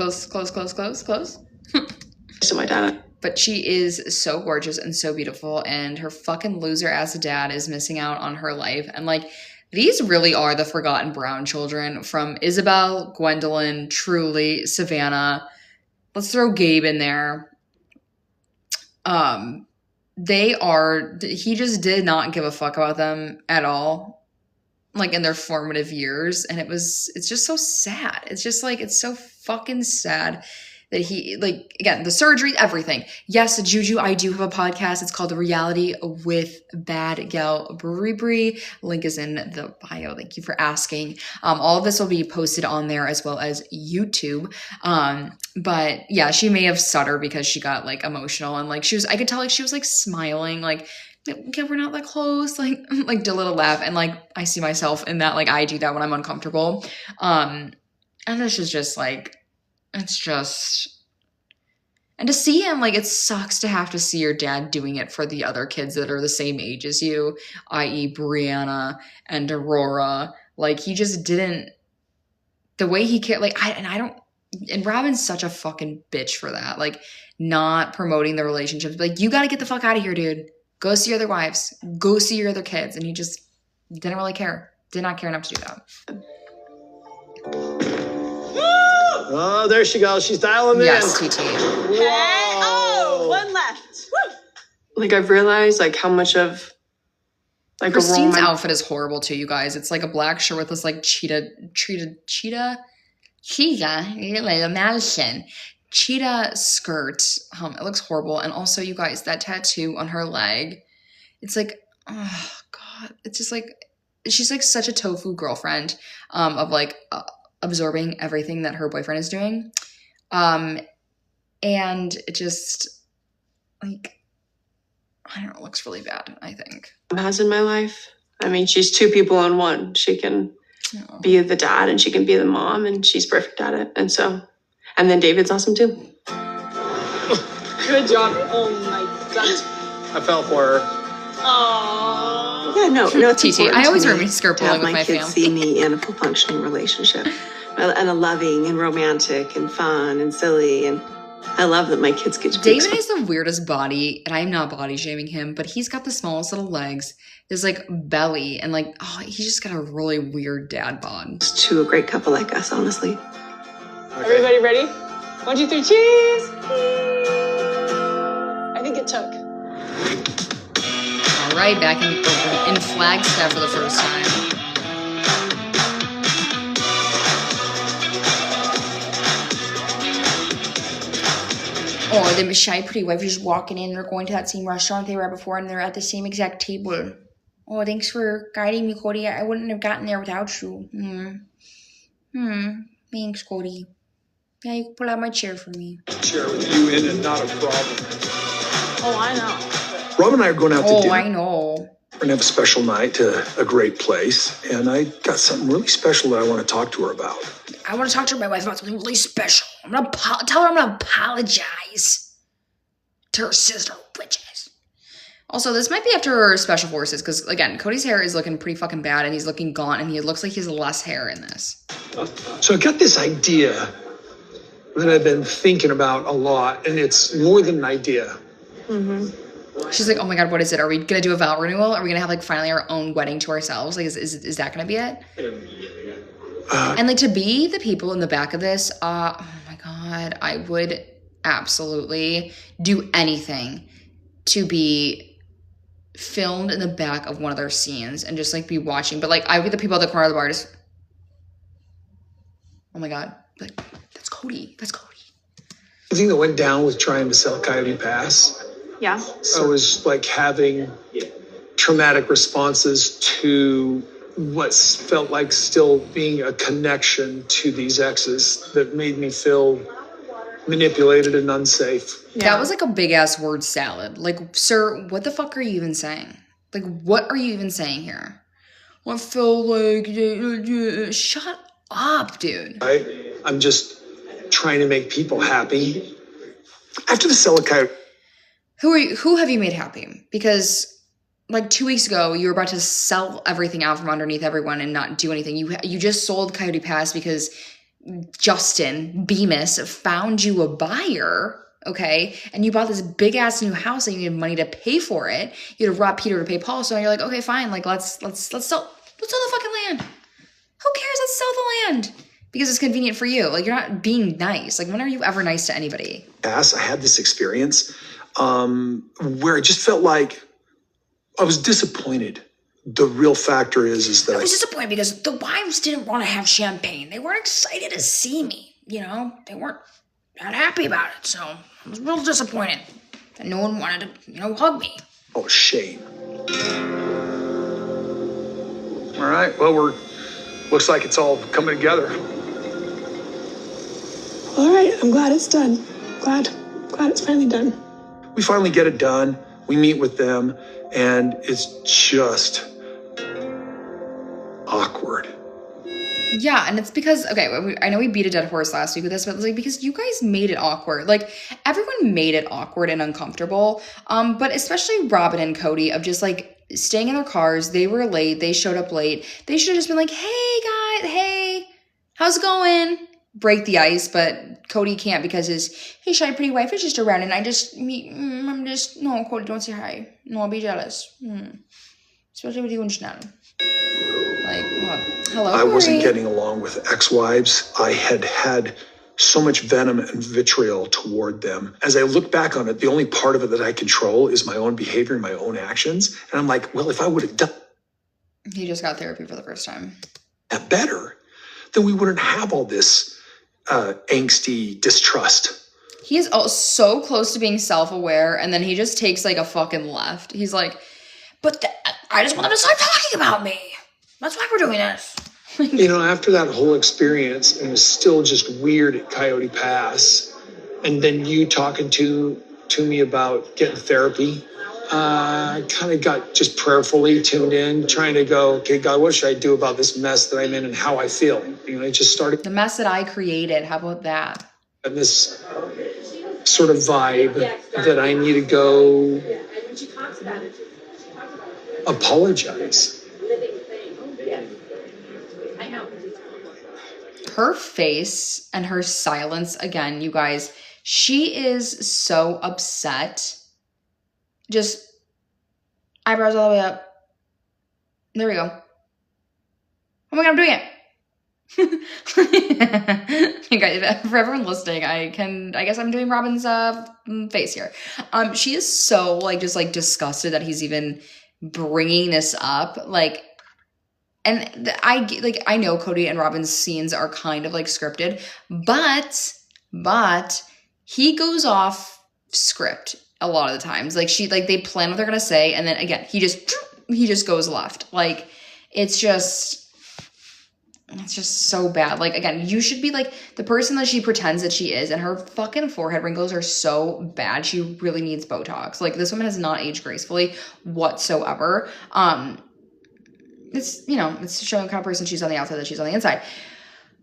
So my dad. But she is so gorgeous and so beautiful, and her fucking loser ass dad is missing out on her life. And like, these really are the forgotten brown children from Isabel, Gwendolyn, Truly, Savannah. Let's throw Gabe in there. He just did not give a fuck about them at all, like in their formative years. And it's just so sad. It's just like, it's so fucking sad that he, like, again, the surgery, everything. Yes, Juju, I do have a podcast. It's called Reality with Bad Gal Brie. Link is in the bio. Thank you for asking. All of this will be posted on there as well as YouTube. But yeah, she may have stuttered because she got like emotional and like I could tell like she was like smiling, like, okay, we're not that close, like did a little laugh. And like, I see myself in that, like I do that when I'm uncomfortable. And this is just like, it's just, and to see him, like, it sucks to have to see your dad doing it for the other kids that are the same age as you, i.e. Bryannah and Aurora. Like, he just didn't, the way he cared, like, and Robyn's such a fucking bitch for that. Like, not promoting the relationships. Like, you gotta get the fuck out of here, dude. Go see your other wives. Go see your other kids. And he just didn't really care. Did not care enough to do that. Oh, there she goes. She's dialing yes, in. TT. Oh, one left. Woo. Like I've realized like how much of like Christine's outfit is horrible too, you guys. It's like a black shirt with this like cheetah, Madison. Cheetah skirt. It looks horrible. And also, you guys, that tattoo on her leg, it's like, oh God. It's just like, she's like such a tofu girlfriend of like absorbing everything that her boyfriend is doing. And it just like, I don't know, it looks really bad, I think. Has in my life. I mean, she's two people in one. She can be the dad and she can be the mom, and she's perfect at it. And so, and then David's awesome too. Good job. Oh my God. I fell for her. Oh. Yeah, no, it's TT. I always remember skirt pulling with my kids family. see me in a full functioning relationship, and a loving and romantic and fun and silly, and I love that my kids get to be David has the weirdest body, and I'm not body shaming him, but he's got the smallest little legs, his like belly, and like, oh, he's just got a really weird dad bod. to a great couple like us, honestly. Okay. Everybody ready? 1, 2, 3, cheese! I think it took. All right, back in Flagstaff for the first time. Oh, the shy pretty wife is just walking in. They're going to that same restaurant they were at before, and they're at the same exact table. Oh, thanks for guiding me, Kody. I wouldn't have gotten there without you. Thanks, Kody. Yeah, you can pull out my chair for me. Chair with you in it, not a problem. Oh, I know. Robyn and I are going out to dinner. Oh, I know. We're going to have a special night to a great place, and I got something really special that I want to talk to her about. I want to talk to my wife about something really special. I'm going to tell her I'm going to apologize to her sister, witches. Also, this might be after her special forces, because, again, Kody's hair is looking pretty fucking bad, and he's looking gaunt, and he looks like he has less hair in this. So I got this idea that I've been thinking about a lot, and it's more than an idea. She's like, oh my God, what is it? Are we going to do a vow renewal? Are we going to have, like, finally our own wedding to ourselves? Like, is that going to be it? And, like, to be the people in the back of this, oh my God, I would absolutely do anything to be filmed in the back of one of their scenes and just, like, be watching. But, like, I would be the people at the corner of the bar just, oh my God, like, that's Kody. That's Kody. The thing that went down with trying to sell Coyote Pass, I was like having traumatic responses to what felt like still being a connection to these exes that made me feel manipulated and unsafe. That was like a big ass word salad. Like, sir, what the fuck are you even saying? Like, what are you even saying here? I feel like, shut up, dude. I'm just trying to make people happy. After the Silicate. Who have you made happy? Because like 2 weeks ago, you were about to sell everything out from underneath everyone and not do anything. You just sold Coyote Pass because Justin Bemis found you a buyer, okay? And you bought this big ass new house and you needed money to pay for it. You had to rob Peter to pay Paul. So you're like, okay, fine. Like let's sell the fucking land. Who cares? Let's sell the land. Because it's convenient for you. Like, you're not being nice. Like, when are you ever nice to anybody? I had this experience where I just felt like I was disappointed. The real factor is that I was disappointed because the wives didn't want to have champagne. They weren't excited to see me, you know? They weren't that happy about it. So I was real disappointed that no one wanted to, hug me. Oh, shame. All right, well, looks like it's all coming together. All right, I'm glad it's done. Glad it's finally done. We finally get it done. We meet with them, and it's just awkward. Yeah, and it's because, okay, I know we beat a dead horse last week with this, but it's like because you guys made it awkward. Like, everyone made it awkward and uncomfortable, but especially Robyn and Kody of just, like, staying in their cars. They were late. They showed up late. They should have just been like, hey, guys, hey, how's it going? Break the ice, but Kody can't because his shy pretty wife is just around, and no, Kody, don't say hi. No, I'll be jealous. Especially with you and Janelle. Like, well, hello, I wasn't Corey. getting along with ex-wives. I had so much venom and vitriol toward them. As I look back on it, the only part of it that I control is my own behavior and my own actions. And I'm like, well, if I would have done He just got therapy for the first time. that better, then we wouldn't have all this angsty distrust. He is so close to being self-aware, and then he just takes like a fucking left. He's like, but I just want them to stop talking about me. That's why we're doing this. After that whole experience, and it was still just weird at Coyote Pass, and then you talking to me about getting therapy, I kind of got just prayerfully tuned in, trying to go, okay, God, what should I do about this mess that I'm in and how I feel? It just started. The mess that I created, how about that? And this sort of vibe that I need to go apologize. Her face and her silence, again, you guys, she is so upset. Just eyebrows all the way up. There we go. Oh my God, I'm doing it. Okay, for everyone listening, I guess I'm doing Robyn's face here. She is so just disgusted that he's even bringing this up. And I know Kody and Robyn's scenes are kind of scripted, but he goes off script a lot of the times. They plan what they're gonna say, and then again he just goes left. It's just so bad. Again, you should be the person that she pretends that she is, and her fucking forehead wrinkles are so bad. She really needs Botox. This woman has not aged gracefully whatsoever. It's it's showing the kind of person she's on the outside that she's on the inside.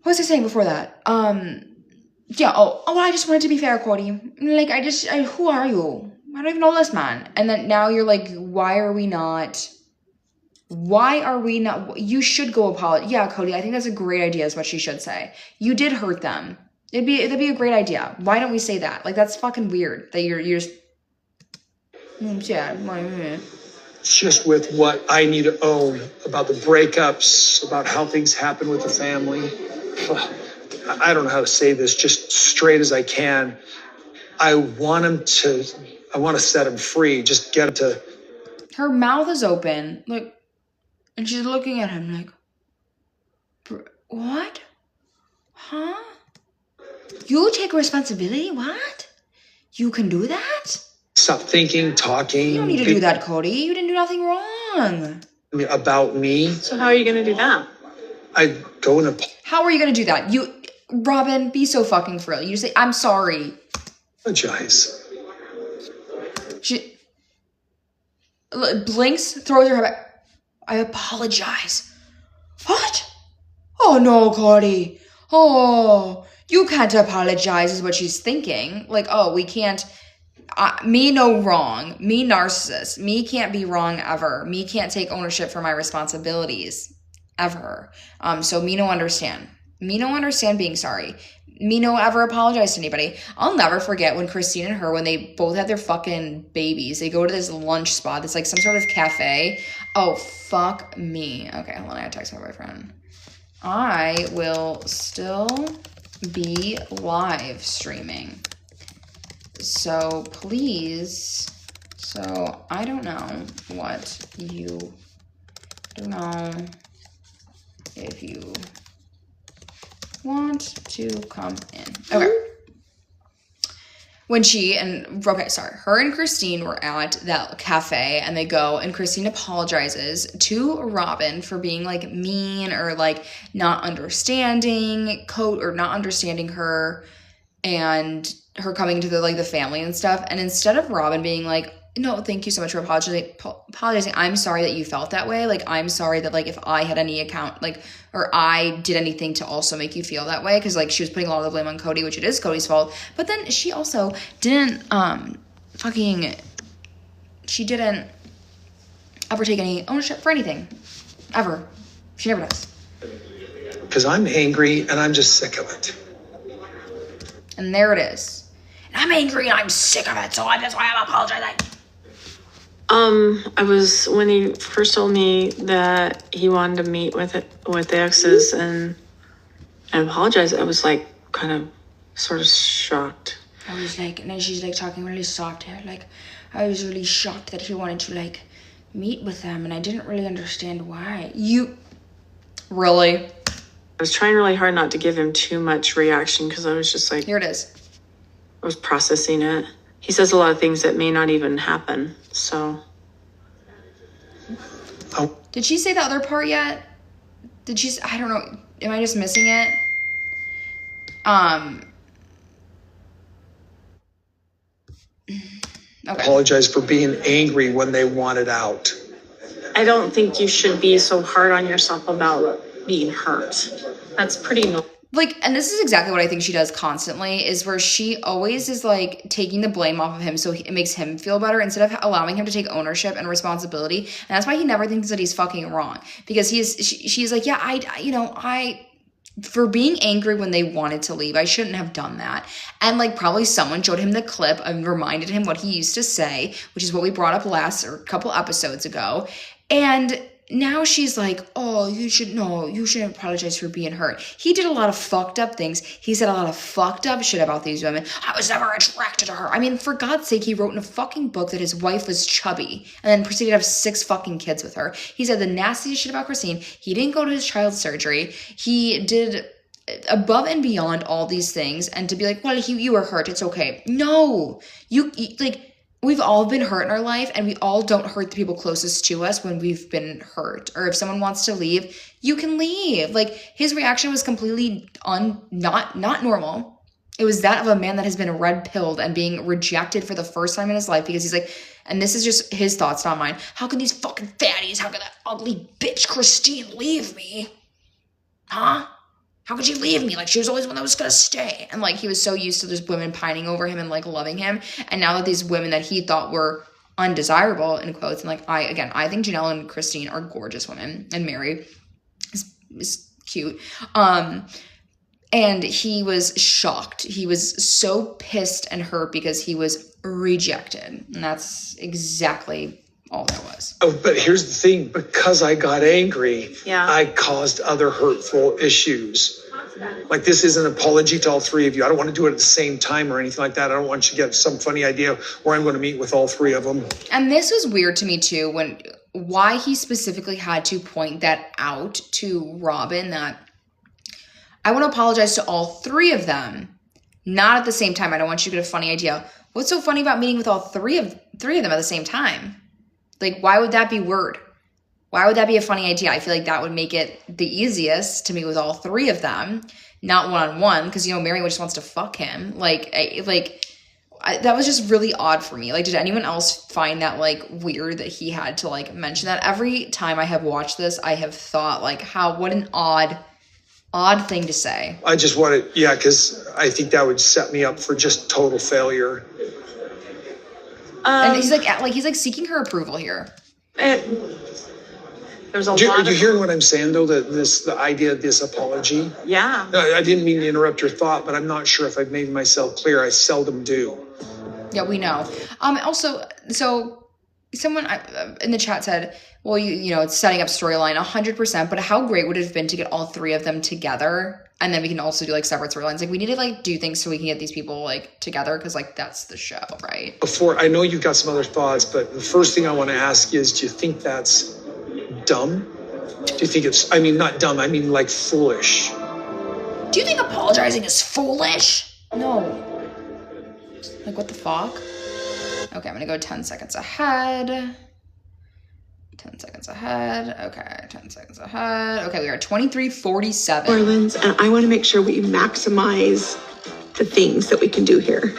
What was I saying before that? Yeah, I just wanted to be fair, Kody. Who are you? I don't even know this man. And then now you're why are we not, you should go apologize. Yeah, Kody, I think that's a great idea is what she should say. You did hurt them. That'd be a great idea. Why don't we say that? That's fucking weird that you're just, yeah. Just with what I need to own about the breakups, about how things happen with the family. I don't know how to say this just straight as I can. I want to set him free. Just get him to. Her mouth is open, and she's looking at him what? Huh? You take responsibility? What? You can do that? Stop thinking, talking. You don't need to do that, Kody. You didn't do nothing wrong. about me. So how are you going to do that? I go and How are you going to do that? Robyn, be so fucking for real. You just say, I'm sorry. Apologize. She blinks, throws her head back. I apologize. What? Oh no, Kody. Oh, you can't apologize is what she's thinking. Like, oh, we can't, me no wrong. Me narcissist. Me can't be wrong ever. Me can't take ownership for my responsibilities ever. So me no understand. Me no understand being sorry. Me no ever apologize to anybody. I'll never forget when Christine and her, when they both had their fucking babies, they go to this lunch spot. It's like some sort of cafe. Oh, fuck me. Okay, hold on. I gotta text my boyfriend. I will still be live streaming. So please, so I don't know what you don't know if you want to come in. Okay. When her and Christine were at that cafe and they go and Christine apologizes to Robyn for being like mean or like not understanding her and her coming to the family and stuff. And instead of Robyn being like, no, thank you so much for apologizing. I'm sorry that you felt that way. Like, I'm sorry that, like, if I had any account, like, or I did anything to also make you feel that way. Because, like, she was putting a lot of the blame on Kody, which it is Kody's fault. But then she also didn't, she didn't ever take any ownership for anything. Ever. She never does. Because I'm angry and I'm just sick of it. And there it is. And I'm angry and I'm sick of it. So that's why I'm apologizing. When he first told me that he wanted to meet with the exes and apologize, I was like kind of sort of shocked. I was like, and then she's like talking really soft here. Like, I was really shocked that he wanted to like meet with them and I didn't really understand why. Really? I was trying really hard not to give him too much reaction because I was just like, here it is. I was processing it. He says a lot of things that may not even happen, so. Oh. Did she say the other part yet? I don't know. Am I just missing it? Okay. Apologize for being angry when they wanted out. I don't think you should be so hard on yourself about being hurt. That's pretty normal. Like, and this is exactly what I think she does constantly, is where she always is like taking the blame off of him so it makes him feel better instead of allowing him to take ownership and responsibility. And that's why he never thinks that he's fucking wrong, because she's like, yeah, I for being angry when they wanted to leave, I shouldn't have done that. And like probably someone showed him the clip and reminded him what he used to say, which is what we brought up a couple episodes ago. And now she's like, oh, you shouldn't apologize for being hurt. He did a lot of fucked up things. He said a lot of fucked up shit about these women. I was never attracted to her. I mean, for God's sake, he wrote in a fucking book that his wife was chubby and then proceeded to have 6 fucking kids with her. He said the nastiest shit about Christine. He didn't go to his child's surgery. He did above and beyond all these things. And to be like, well, you were hurt. It's okay. No, you like, we've all been hurt in our life, and we all don't hurt the people closest to us when we've been hurt. Or if someone wants to leave, you can leave. Like, his reaction was completely not normal. It was that of a man that has been red-pilled and being rejected for the first time in his life, because he's like, and this is just his thoughts, not mine. How can these fucking fatties, how can that ugly bitch Christine leave me? Huh? How could she leave me? Like, she was always the one that was gonna stay. And like, he was so used to just women pining over him and like loving him. And now that these women that he thought were undesirable, in quotes, and like, I think Janelle and Christine are gorgeous women, and MERI is cute. And he was shocked. He was so pissed and hurt because he was rejected. And that's exactly all that was. Oh, but here's the thing. Because I got angry, Yeah. I caused other hurtful issues. Like, this is an apology to all 3 of you. I don't want to do it at the same time or anything like that. I don't want you to get some funny idea where I'm going to meet with all 3 of them. And this was weird to me too, why he specifically had to point that out to Robyn, that I want to apologize to all 3 of them, not at the same time. I don't want you to get a funny idea. What's so funny about meeting with all 3 of them at the same time? Like, why would that be weird? Why would that be a funny idea? I feel like that would make it the easiest to meet with all three of them, not one-on-one, because, you know, Meri just wants to fuck him. That was just really odd for me. Like, did anyone else find that, like, weird that he had to, like, mention that? Every time I have watched this, I have thought, like, what an odd thing to say. I just wanted, because I think that would set me up for just total failure. And he's like seeking her approval here. There's a Are you hearing what I'm saying, though? The idea of this apology? Yeah. No, I didn't mean to interrupt your thought, but I'm not sure if I've made myself clear. I seldom do. Yeah, we know. Also, so someone in the chat said, well, you know, it's setting up storyline 100%, but how great would it have been to get all three of them together? And then we can also do, like, separate storylines. Like, we need to, like, do things so we can get these people, like, together, because, like, that's the show, right? Before, I know you've got some other thoughts, but the first thing I want to ask is, do you think that's dumb? Do you think it's, I mean, not dumb, I mean, like, foolish? Do you think apologizing is foolish? No. Like, what the fuck? Okay, I'm gonna go 10 seconds ahead. 10 seconds ahead. Okay, 10 seconds ahead. Okay, we are 23:47. Orleans, and I want to make sure we maximize the things that we can do here.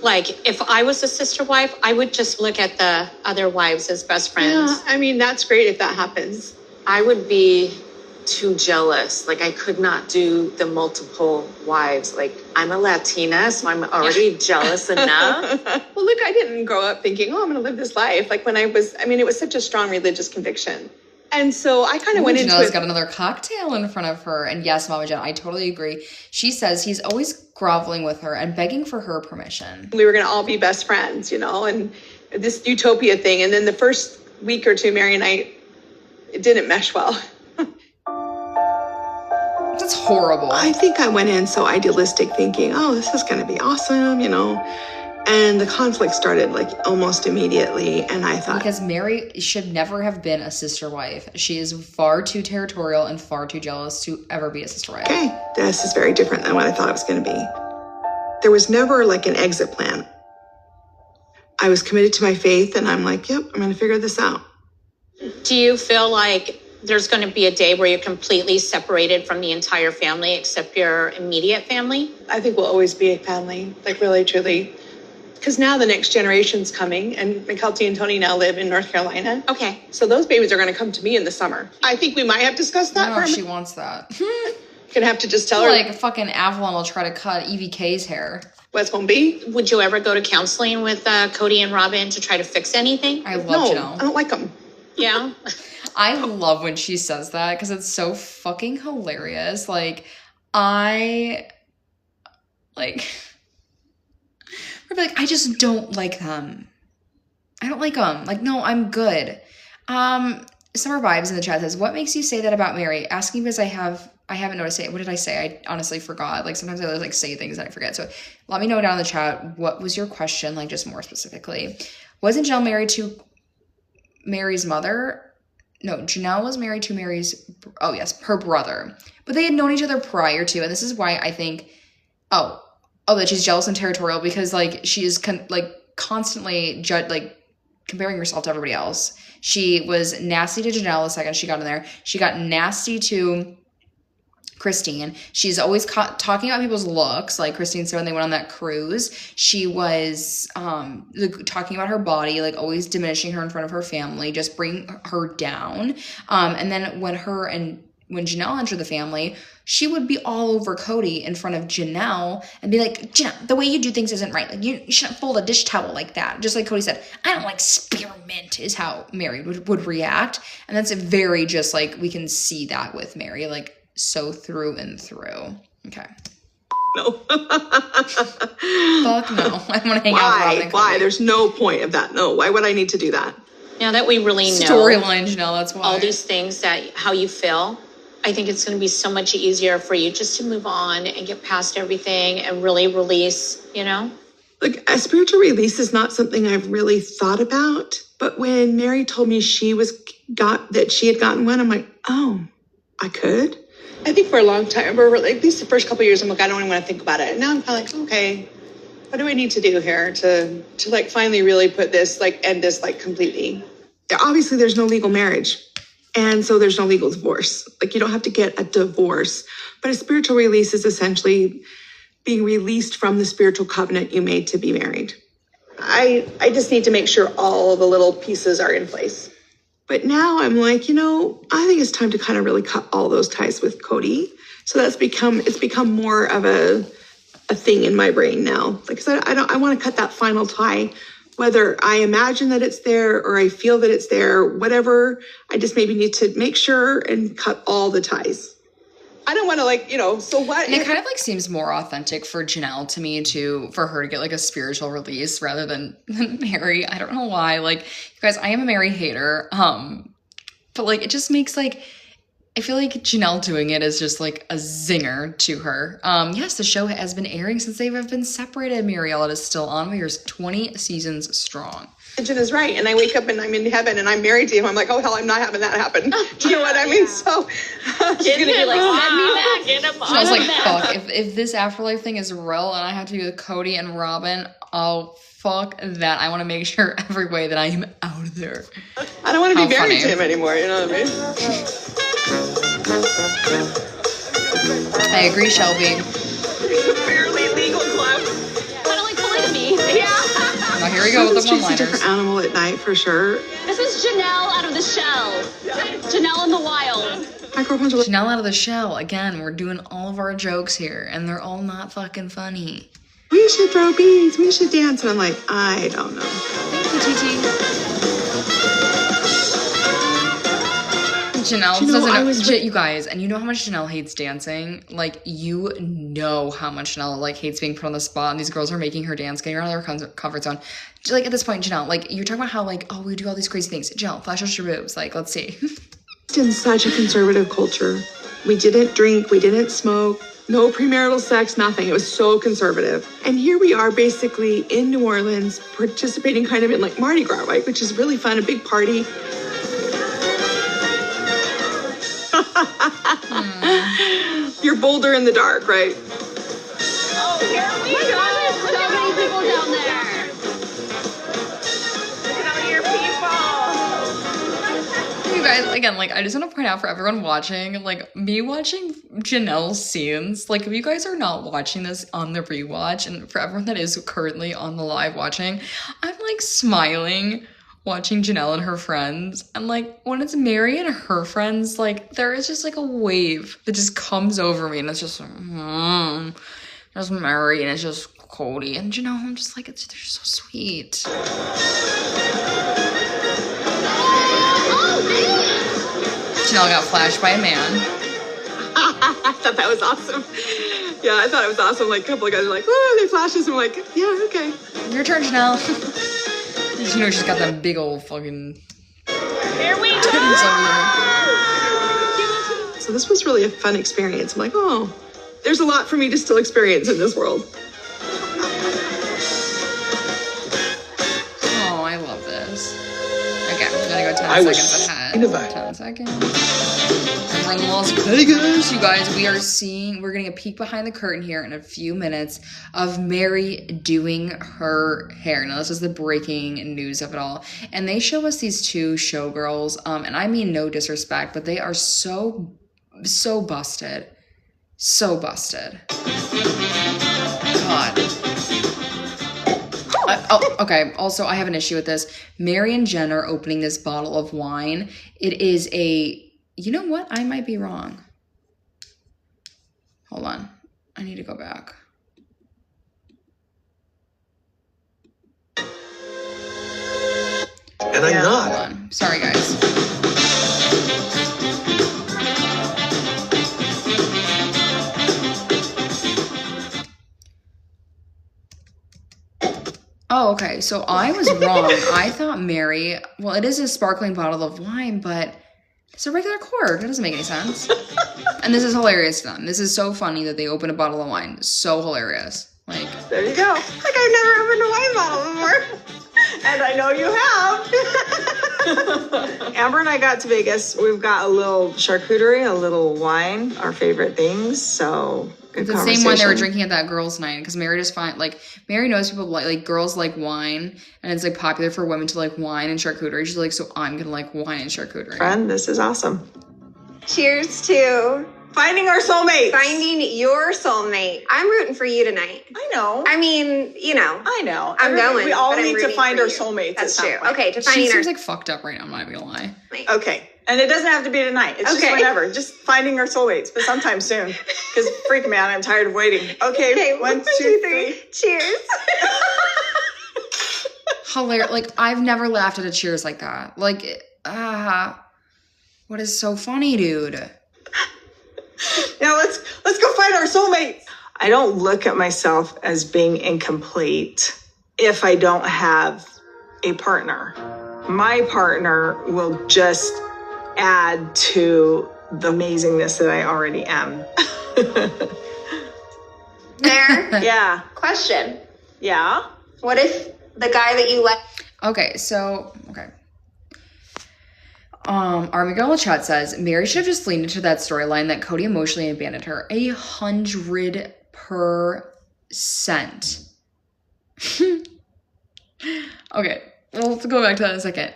Like, if I was a sister wife, I would just look at the other wives as best friends. Yeah, I mean, that's great if that happens. I would be too jealous. Like, I could not do the multiple wives. Like, I'm a Latina, so I'm already jealous enough. Well, look, I didn't grow up thinking, oh, I'm going to live this life. Like, when it was such a strong religious conviction. And so I kind of went into it. Got another cocktail in front of her. And yes, Mama Jen, I totally agree. She says he's always groveling with her and begging for her permission. We were going to all be best friends, you know, and this utopia thing. And then the first week or two, Meri and I, it didn't mesh well. That's horrible. I think I went in so idealistic thinking, oh, this is going to be awesome, you know. And the conflict started like almost immediately. And I thought, because Meri should never have been a sister wife. She is far too territorial and far too jealous to ever be a sister wife. Okay, this is very different than what I thought it was going to be. There was never like an exit plan. I was committed to my faith and I'm like, yep, I'm going to figure this out. Do you feel like there's going to be a day where you're completely separated from the entire family except your immediate family? I think we'll always be a family, like really, truly. Because now the next generation's coming, and McKelty and Tony now live in North Carolina. Okay. So those babies are going to come to me in the summer. I think we might have discussed that. I don't know if she wants that. Gonna have to just tell her. Like fucking Avalon will try to cut EVK's hair. What's gonna be? Would you ever go to counseling with Kody and Robyn to try to fix anything? I love Janelle. I don't like them. Yeah. I love when she says that because it's so fucking hilarious. Like, I just don't like them. I don't like them. Like, no, I'm good. Summer Vibes in the chat says, what makes you say that about Meri? Asking because I haven't noticed it. What did I say? I honestly forgot. Like, sometimes I like say things that I forget. So let me know down in the chat, what was your question? Like, just more specifically. Wasn't Janelle married to Meri's mother? No, Janelle was married to Meri's, oh yes, her brother. But they had known each other prior to, and this is why I think, that she's jealous and territorial because, like, she is, constantly, comparing herself to everybody else. She was nasty to Janelle the second she got in there. She got nasty to Christine. She's always talking about people's looks, like Christine said when they went on that cruise. She was talking about her body, like always diminishing her in front of her family, just bring her down. And then when Janelle entered the family, she would be all over Kody in front of Janelle and be like, Janelle, the way you do things isn't right. Like, you shouldn't fold a dish towel like that. Just like Kody said, I don't like spearmint is how Meri would react. And that's very just like, we can see that with Meri, like, so through and through. Okay. No. Fuck no. I want to hang out with Robyn and Kody. Why? There's no point of that. No. Why would I need to do that? Now that we really know storyline, Janelle, that's why. All these things how you feel, I think it's going to be so much easier for you just to move on and get past everything and really release, you know? Look, a spiritual release is not something I've really thought about. But when Meri told me she had gotten one, I'm like, oh, I could. I think for a long time, or at least the first couple of years, I'm like, I don't even want to think about it. And now I'm kind of like, okay, what do I need to do here to like finally really put this, like end this like completely? Obviously, there's no legal marriage. And so there's no legal divorce. Like, you don't have to get a divorce. But a spiritual release is essentially being released from the spiritual covenant you made to be married. I just need to make sure all the little pieces are in place. But now I'm like, I think it's time to kind of really cut all those ties with Kody. So it's become more of a thing in my brain now. Like, 'cause I want to cut that final tie, whether I imagine that it's there or I feel that it's there, whatever. I just maybe need to make sure and cut all the ties. I don't want to so what? And it kind of seems more authentic for Janelle to me for her to get a spiritual release rather than Meri. I don't know why. You guys, I am a Meri hater. But it just makes I feel like Janelle doing it is just a zinger to her. Yes, the show has been airing since they have been separated. Muriel is still on. We're 20 seasons strong. Religion is right, and I wake up and I'm in heaven and I'm married to him. I'm like, oh hell, I'm not having that happen. Do you know what I mean? So she's gonna be send me back. Get him I was like, fuck, if this afterlife thing is real and I have to be with Kody and Robyn, oh fuck that. I want to make sure every way that I am out of there. I don't want to be married to him anymore, you know what I mean? I agree, Shelby. Fairly legal club. Kind of like polygamy. Yeah. Now here we go with the She's a one-liners. different animal at night for sure. This is Janelle out of the shell. Janelle in the wild. My girlfriend's a Janelle out of the shell. Again, we're doing all of our jokes here, and they're all not fucking funny. We should throw beads. We should dance. And I'm like, I don't know. Thank you, TT. Janelle doesn't know. You guys, and you know how much Janelle hates dancing? You know how much Janelle, hates being put on the spot, and these girls are making her dance, getting her out of her comfort zone. At this point, Janelle, you're talking about how, oh, we do all these crazy things. Janelle, flash us your boobs. Let's see. In such a conservative culture. We didn't drink. We didn't smoke. No premarital sex, nothing. It was so conservative. And here we are basically in New Orleans participating kind of in Mardi Gras, right? Which is really fun, a big party. You're bolder in the dark, right? Oh, here we go. So many people down there. Look at all your people. You guys, again, I just want to point out for everyone watching, me watching Janelle's scenes, if you guys are not watching this on the rewatch, and for everyone that is currently on the live watching, I'm smiling watching Janelle and her friends, and when it's Meri and her friends, there is just a wave that just comes over me, and it's just there's Meri and it's just Kody and Janelle. I'm just they're so sweet. Janelle got flashed by a man. I thought that was awesome. Yeah, I thought it was awesome. A couple of guys were oh, they flashed us. I'm yeah, okay. Your turn, Janelle. She's got that big old fucking... Here we go! So this was really a fun experience. I'm oh, there's a lot for me to still experience in this world. Oh, I love this. Okay, I'm gonna go 10 seconds ahead. 10 seconds. And we're in Las Vegas, you guys. We're getting a peek behind the curtain here in a few minutes of Meri doing her hair. Now, this is the breaking news of it all. And they show us these two showgirls, and I mean no disrespect, but they are so busted. So busted. God. Okay. Also, I have an issue with this. Meri and Jen are opening this bottle of wine. It is you know what? I might be wrong. Hold on. I need to go back. And I'm not. Hold on. Sorry, guys. Oh, okay. So I was wrong. I thought Meri, well, it is a sparkling bottle of wine, but it's a regular cork. That doesn't make any sense. And this is hilarious to them. This is so funny that they open a bottle of wine. So hilarious. There you go. I've never opened a wine bottle before. And I know you have. Amber and I got to Vegas. We've got a little charcuterie, a little wine, our favorite things. So good the same wine they were drinking at that girls' night, because Mary just find like Mary knows people like girls like wine, and it's like popular for women to like wine and charcuterie. She's like, so I'm gonna like wine and charcuterie. Friend, this is awesome. Cheers to finding our soulmate. Finding your soulmate. I'm rooting for you tonight. I know. I mean, you know. I know. I'm going. We all but I'm need to rooting find for our you. soulmates. That's at some true. point. Okay, to She finding our seems like fucked up right now. I'm not even gonna lie. Okay. And it doesn't have to be tonight. It's just whenever. Just finding our soulmates, but sometime soon. Because freak man, I'm tired of waiting. Okay, 1, 2, 3. Cheers. Hilarious. Like, I've never laughed at a cheers like that. Like, what is so funny, dude? Now let's go find our soulmates. I don't look at myself as being incomplete if I don't have a partner. My partner will just add to the amazingness that I already am. There. Yeah. Question. Yeah. What if the guy that you like? Okay, so our Miguel in the chat says Mary should have just leaned into that storyline that Kody emotionally abandoned her 100%. Okay, well, let's go back to that in a second.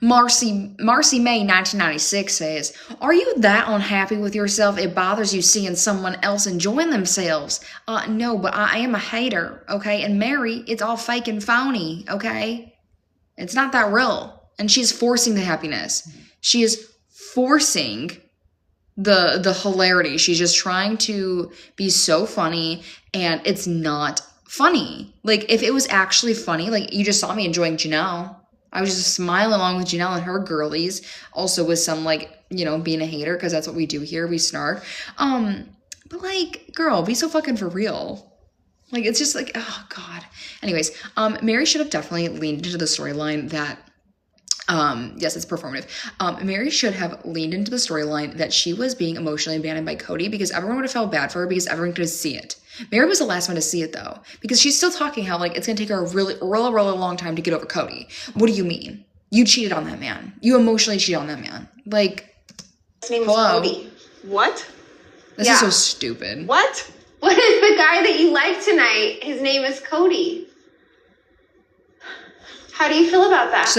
Marcy May 1996 says, are you that unhappy with yourself it bothers you seeing someone else enjoying themselves? No, but I am a hater, okay? And Mary, it's all fake and phony, okay? It's not that real. And she's forcing the happiness. She is forcing the hilarity. She's just trying to be so funny, and it's not funny. Like, if it was actually funny, like, you just saw me enjoying Janelle. I was just smiling along with Janelle and her girlies. Also with some, like, you know, being a hater, because that's what we do here. We snark. But, like, girl, be so fucking for real. Like, it's just like, oh, God. Anyways, Mary should have definitely leaned into the storyline that, yes, it's performative. Mary should have leaned into the storyline that she was being emotionally abandoned by Kody, because everyone would have felt bad for her, because everyone could see it. Mary was the last one to see it, though, because she's still talking how, like, it's going to take her a really long time to get over Kody. What do you mean? You cheated on that man. You emotionally cheated on that man. Like, His name is hello? Kody. What? This is so stupid. What? What if the guy that you like tonight, his name is Kody? How do you feel about that? She's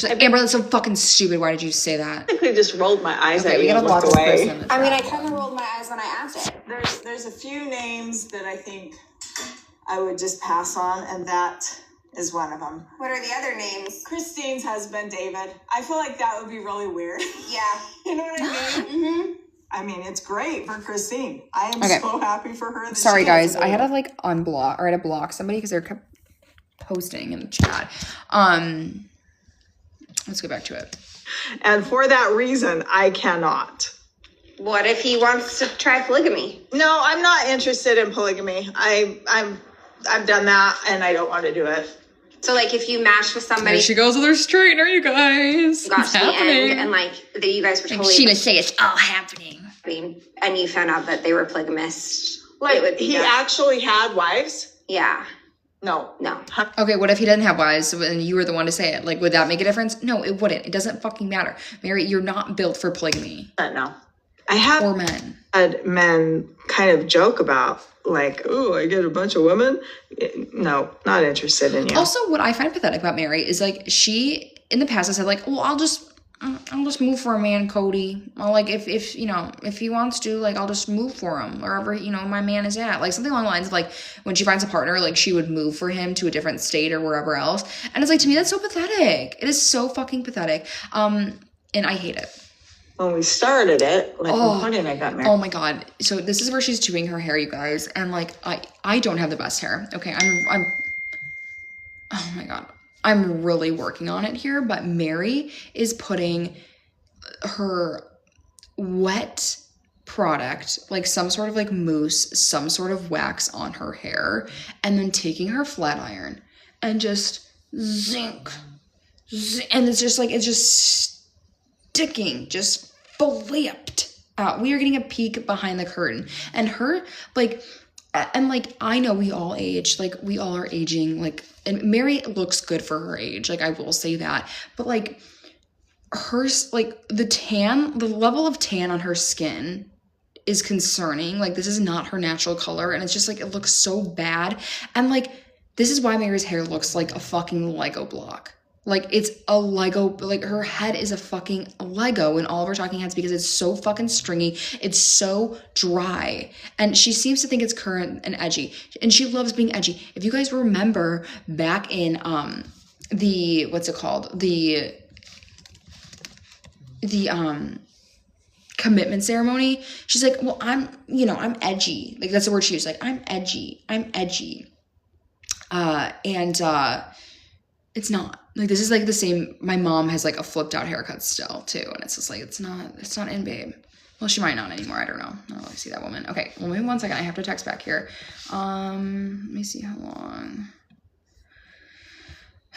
like, Amber, that's so fucking stupid. Why did you say that? I quickly just rolled my eyes at we you gotta and lock looked this away. person in the I mean, I chat. kind of rolled my eyes when I asked it. There's a few names that I think I would just pass on, and that is one of them. What are the other names? Christine's husband, David. I feel like that would be really weird. Yeah. You know what I mean? Mm-hmm. I mean, it's great for Christine. I am Okay. so happy for her. That Sorry, she has guys. a I had baby. to, like, unblock, or I had to block somebody because they kept posting in the chat. Let's go back to it. And for that reason, I cannot. What if he wants to try polygamy? No, I'm not interested in polygamy. I've done that, and I don't want to do it. So, like, if you match with somebody, There she goes with her straightener, you guys. got It's to the happening. end, and like that you guys were Like totally Sheila say, it's all happening. and you found out that they were polygamist, Like, it would be he done. actually had wives? Yeah. No. Okay, what if he didn't have wives and you were the one to say it? Like, would that make a difference? No, it wouldn't. It doesn't fucking matter. Mary, you're not built for polygamy. No. I have Or men. had men kind of joke about, like, oh, I get a bunch of women. No, not interested in you. Also, what I find pathetic about Mary is, like, she in the past has said, like, well, I'll just move for a man, Kody. I'll, like, if you know, if he wants to, like, I'll just move for him wherever, you know, my man is at. Like, something along the lines of, like, when she finds a partner, like, she would move for him to a different state or wherever else. And it's like, to me, that's so pathetic. It is so fucking pathetic. And I hate it. When we started it, like, when Kody and I got married. Oh my God. So this is where she's doing her hair, you guys. And, like, I don't have the best hair. Okay, I'm oh my God. I'm really working on it here, but Mary is putting her wet product, like some sort of like mousse, some sort of wax on her hair, and then taking her flat iron and just zinc. And it's just like, it's just sticking, just flipped out. We are getting a peek behind the curtain. And her, like, and like, I know we all age, like we all are aging, like, and MERI looks good for her age. Like, I will say that, but like hers, like the level of tan on her skin is concerning. Like, this is not her natural color. And it's just like, it looks so bad. And like, this is why MERI's hair looks like a fucking Lego block. Like, it's a Lego, like her head is a fucking Lego in all of her talking heads because it's so fucking stringy. It's so dry. And she seems to think it's current and edgy. And she loves being edgy. If you guys remember back in the, what's it called? The commitment ceremony, she's like, well, I'm edgy. Like, that's the word she used. Like, I'm edgy. It's not. Like, this is like the same, my mom has like a flipped out haircut still too. And it's just like, it's not in, babe. Well, she might not anymore. I don't know. I don't really see that woman. Okay, well, maybe 1 second. I have to text back here. Let me see how long.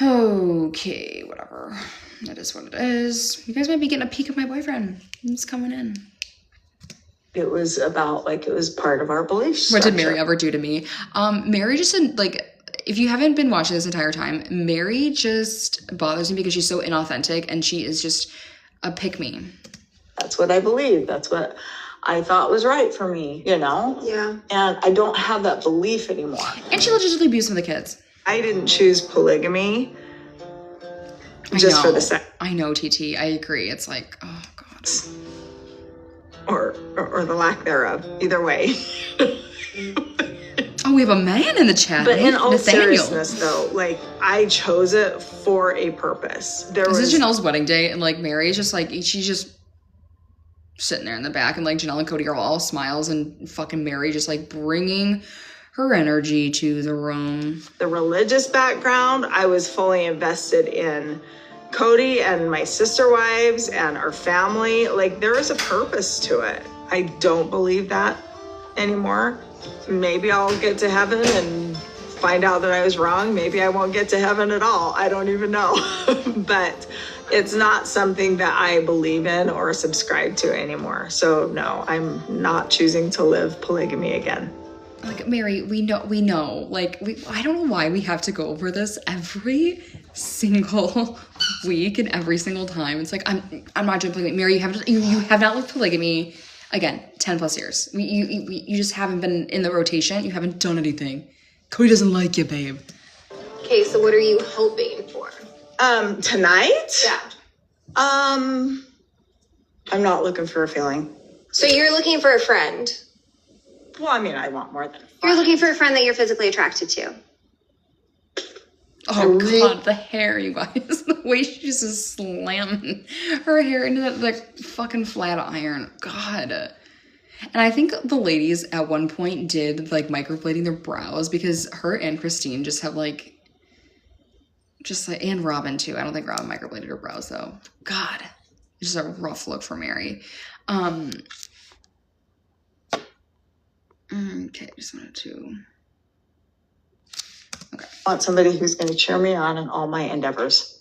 Okay, whatever. That is what it is. You guys might be getting a peek of my boyfriend. He's coming in. It was about, like, it was part of our beliefs. What did MERI ever do to me? MERI just didn't, like, if you haven't been watching this entire time, MERI just bothers me because she's so inauthentic and she is just a pick-me. That's what I believe. That's what I thought was right for me, you know? Yeah. And I don't have that belief anymore. And she legitimately abused some of the kids. I didn't choose polygamy just for the sex. I know, TT. I agree. It's like, oh, God. Or the lack thereof. Either way. Oh, we have a man in the chat. But in all Nathaniel. seriousness, though, like, I chose it for a purpose. This is Janelle's wedding day, and like MERI is just like, she's just sitting there in the back, and like Janelle and Kody are all smiles, and fucking MERI just like bringing her energy to the room. The religious background, I was fully invested in Kody and my sister wives and our family. Like, there is a purpose to it. I don't believe that anymore. Maybe I'll get to heaven and find out that I was wrong. Maybe I won't get to heaven at all. I don't even know. But it's not something that I believe in or subscribe to anymore. So no, I'm not choosing to live polygamy again. Like, MERI, we know. Like, I don't know why we have to go over this every single week and every single time. It's like, I'm not doing polygamy. MERI, you have not lived polygamy. Again, 10 plus years. You just haven't been in the rotation. You haven't done anything. Kody doesn't like you, babe. Okay, so what are you hoping for? Tonight? Yeah. I'm not looking for a feeling. So you're looking for a friend? Well, I mean, I want more than a friend. You're looking for a friend that you're physically attracted to? Oh, God, the hair, you guys. The way she's just slamming her hair into that like fucking flat iron. God. And I think the ladies at one point did like microblading their brows because her and Christine just have like, and Robyn too. I don't think Robyn microbladed her brows though. God. It's just a rough look for MERI. Okay, just wanted to... Okay. I want somebody who's going to cheer me on in all my endeavors.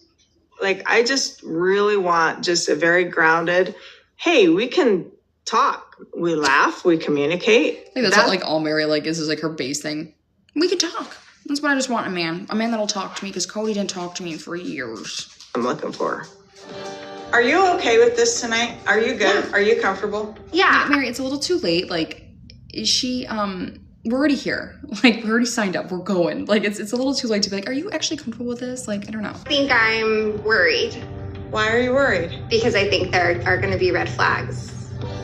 Like, I just really want just a very grounded, hey, we can talk. We laugh, we communicate. I think that's what, like, all MERI, like, is like her base thing. We can talk. That's what I just want in a man. A man that'll talk to me, because Kody didn't talk to me for years. I'm looking for. Are you okay with this tonight? Are you good? Yeah. Are you comfortable? Yeah. MERI, it's a little too late. Like, is she, we're already here. Like, we're already signed up. We're going. Like, it's a little too late to be like, are you actually comfortable with this? Like, I don't know. I think I'm worried. Why are you worried? Because I think there are going to be red flags.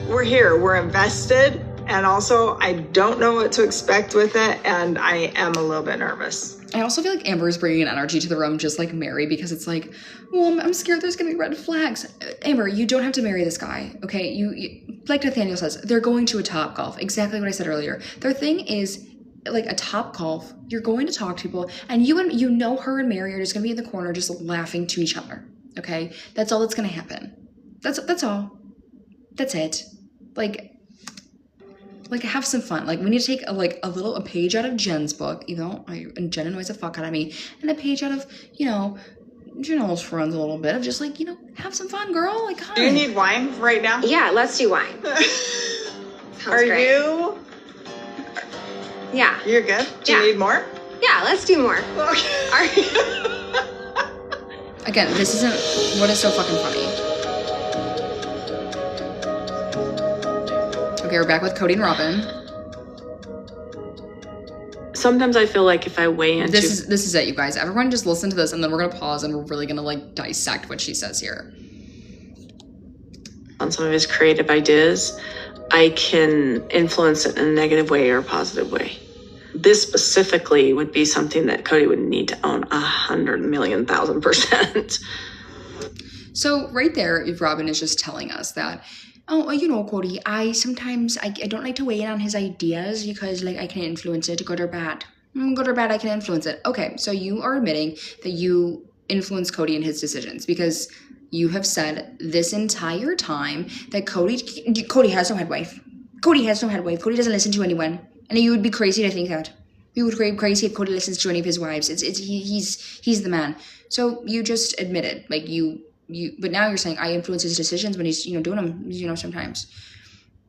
We're here. We're invested. And also, I don't know what to expect with it. And I am a little bit nervous. I also feel like Amber is bringing an energy to the room just like MERI, because it's like, well, I'm scared there's going to be red flags. Amber, you don't have to marry this guy, okay? You like Nathaniel says, they're going to a Top Golf. Exactly what I said earlier. Their thing is like a Top Golf. You're going to talk to people, and you know her and MERI are just going to be in the corner just laughing to each other, okay? That's all that's going to happen. That's all. That's it. Like, have some fun. Like, we need to take a page out of Jen's book, even though Jen annoys the fuck out of me, and a page out of, Janelle's friends a little bit of just like, have some fun, girl. Like, hi. Do you need wine right now? Yeah, let's do wine. Are great. Yeah. You're good? Do you need more? Yeah, let's do more. Again, this isn't what is so fucking funny. Okay, we're back with Kody and Robyn. Sometimes I feel like if I weigh into... This is it, you guys. Everyone just listen to this, and then we're going to pause, and we're really going to, like, dissect what she says here. On some of his creative ideas, I can influence it in a negative way or a positive way. This specifically would be something that Kody would need to own 100,000,000%. So right there, Robyn is just telling us that, oh, you know, Kody, I don't like to weigh in on his ideas because, like, I can influence it, good or bad. Good or bad, I can influence it. Okay, so you are admitting that you influence Kody in his decisions because you have said this entire time that Kody has no head wife. Kody has no head wife. Kody doesn't listen to anyone. And you would be crazy to think that. You would be crazy if Kody listens to any of his wives. He's the man. So you just admitted, like, but now you're saying I influence his decisions when he's, doing them, sometimes.